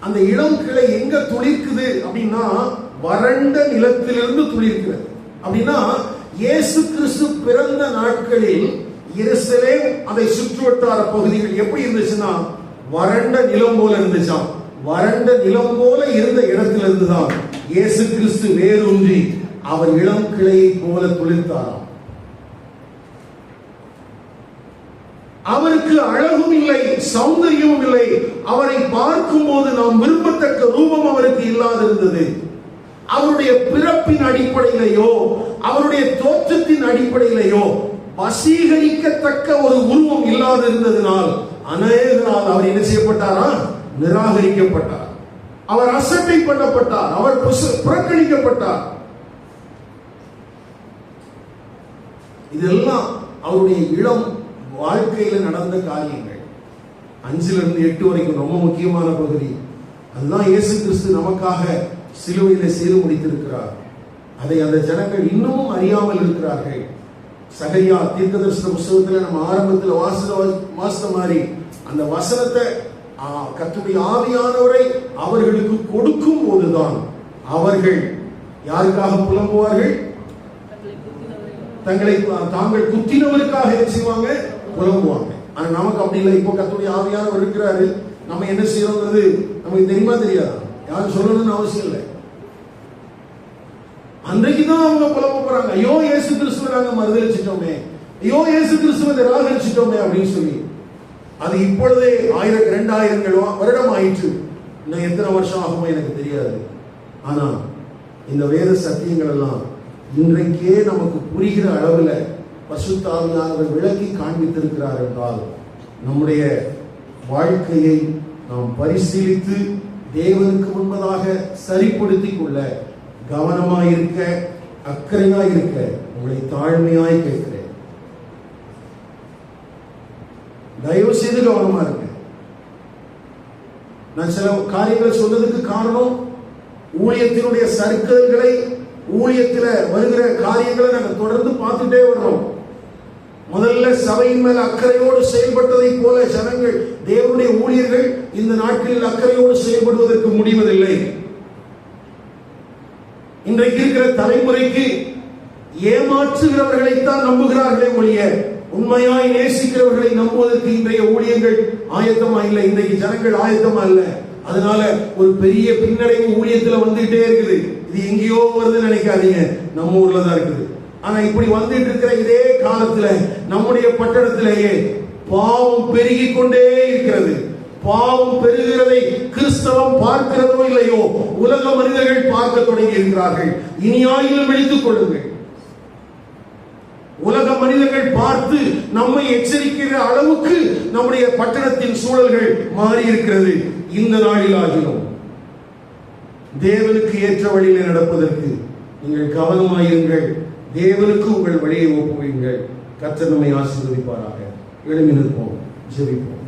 அந்த இளம் கிளை எங்க துளிர்க்குது அப்படின்னா, வறண்ட நிலத்திலிருந்து துளிர்க்கிறது. அப்படின்னா இயேசு கிறிஸ்து பிறந்த நாட்களில் எருசலேம் அதை சுற்றுவட்டார பகுதிகள் எப்படி இருந்துச்சுன்னா வறண்ட நிலம் போல இருந்துச்சாம். வறண்ட நிலம் போல இருந்த இடத்திலிருந்து தான் இயேசு கிறிஸ்து வேரூன்றி அவர் இளம் கிளையை போல துளிர்த்தாராம். அவருக்கு அழகும் இல்லை, சௌந்தரியமும் இல்லை. அவரை பார்க்கும் போது நாம் விரும்பத்தக்க ரூபம் அவருக்கு இல்லாதிருந்தது. அவருடைய பிறப்பின் அடிப்படையிலேயோ அவருடைய தோற்றத்தின் அடிப்படையிலேயோ வசீகரிக்கத்தக்க ஒரு உருவம் இல்லாதிருந்ததினால் அநேகரால் அவர் என்ன செய்யப்பட்டாரா? நிராகரிக்கப்பட்டார். அவர் அசட்டை பண்ணப்பட்டார். அவர் புறக்கணிக்கப்பட்டார். இதெல்லாம் அவருடைய இளம் வாழ்க்கையில நடந்த காரியங்கள். 5லிருந்து 8 வரைக்கும் ரொம்ப முக்கியமான பகுதி. அதுதான் இயேசு கிறிஸ்து நமக்காக சிலுவையில செய்து முடித்திருக்கிறார். அதை அந்த ஜனங்கள் இன்னமும் அறியாமல் இருக்கிறார்கள். சகரியா தீர்க்கதரிசன புத்தகத்துல நம்ம ஆரம்பத்தில் வாசித்த மாதிரி அந்த வசனத்தை கர்த்தருடைய ஆவியானவரை அவர்களுக்கு கொடுக்கும் போதுதான் அவர்கள் யாருக்காக புலம்புவார்கள்? தாங்கள் குத்தினவருக்காக என்ன செய்வாங்க? புலம்புவாங்க. ஆனா நமக்கு அப்படி இல்லை. இப்போ கர்த்தருடைய ஆவியானவர் இருக்கிறாரு. நம்ம என்ன செய்யறோங்கிறது நமக்கு தெரியுமா தெரியாதா? யாரும் சொல்லணும்னு அவசியம் இல்லை. அன்றைக்குதான் அவங்க புலம்ப போறாங்க. ஐயோ இயேசு கிறிஸ்துவை நாங்க மறுதலிச்சிட்டோமே, ஐயோ இயேசு கிறிஸ்துவை நிராகரிச்சிட்டோமே அப்படின்னு சொல்லி. அது இப்பொழுதே 1000-2000 வருடம் ஆயிற்று. இன்னும் எத்தனை வருஷம் ஆகுமோ எனக்கு தெரியாது. ஆனா இந்த வேத சத்தியங்கள் எல்லாம் இன்றைக்கே நமக்கு புரிகிற அளவுல பரிசுத்த ஆவியானவர் விளக்கி காண்பித்திருக்கிறார் என்றால், நம்முடைய வாழ்க்கையை நாம் பரிசீலித்து தேவனுக்கு முன்பதாக சரிப்படுத்திக் கொள்ள கவனமாயிருக்க, அக்கறையாயிருக்க உங்களை தாழ்மையாய் கேட்கிறேன். தயவு செய்து கவனமா இருக்க. நான் சில காரியங்களை சொன்னதுக்கு காரணம், ஊழியத்தினுடைய சர்க்கல்களை, ஊழியத்தில் வருகிற காரியங்களை நாங்கள் தொடர்ந்து பார்த்துட்டே வர்றோம். முதல்ல சபையின் மேல் அக்கறையோடு செயல்பட்டதை போல ஜனங்கள், தேவனுடைய ஊழியர்கள் இந்த நாட்களில் அக்கறையோடு செயல்படுவதற்கு முடிவதில்லை. இன்றைக்கு இருக்கிற தலைமுறைக்கு ஏமாற்றுகிறவர்களைத்தான் நம்புகிறார்களே ஒழிய உண்மையாய் நேசிக்கிறவர்களை நம்புவதற்கு இன்றைய ஊழியங்கள் ஆயத்தமா இல்லை. இன்றைக்கு ஜனங்கள் ஆயத்தமா இல்ல. அதனால ஒரு பெரிய பின்னடைவு ஊழியத்துல வந்துட்டே இருக்குது. இது எங்கேயோ வருதுன்னு நினைக்காதீங்க, நம்ம ஊர்ல தான் இருக்குது. ஆனா இப்படி வந்துட்டு இருக்கிற இதே காலத்துல நம்முடைய பட்டணத்திலேயே பாவம் பெருகி கொண்டே இருக்கிறது. பாவம் பெருகிறதை கிறிஸ்தவம் பார்க்கிறதோ இல்லையோ, உலக மனிதர்கள் பார்க்க தொடங்கி இருக்கிறார்கள். இனியாயிலும் விழித்துக் கொள்ளுங்கள். உலக மனிதர்கள் பார்த்து நம்மை எச்சரிக்கிற அளவுக்கு நம்முடைய பட்டணத்தின் சூழல்கள் மாறி இருக்கிறது. இந்த நாளில் ஆகிலும் தேவனுக்கு ஏற்ற வழியில் நடப்பதற்கு நீங்கள் கவனமாயிருங்கள். தேவனுக்கு உங்கள் வழியை ஒப்புவீங்கள். கர்த்தர் நம்மை ஆசீர்வதிப்பாராக. எழும்பி நிற்போம், ஜெபிப்போம்.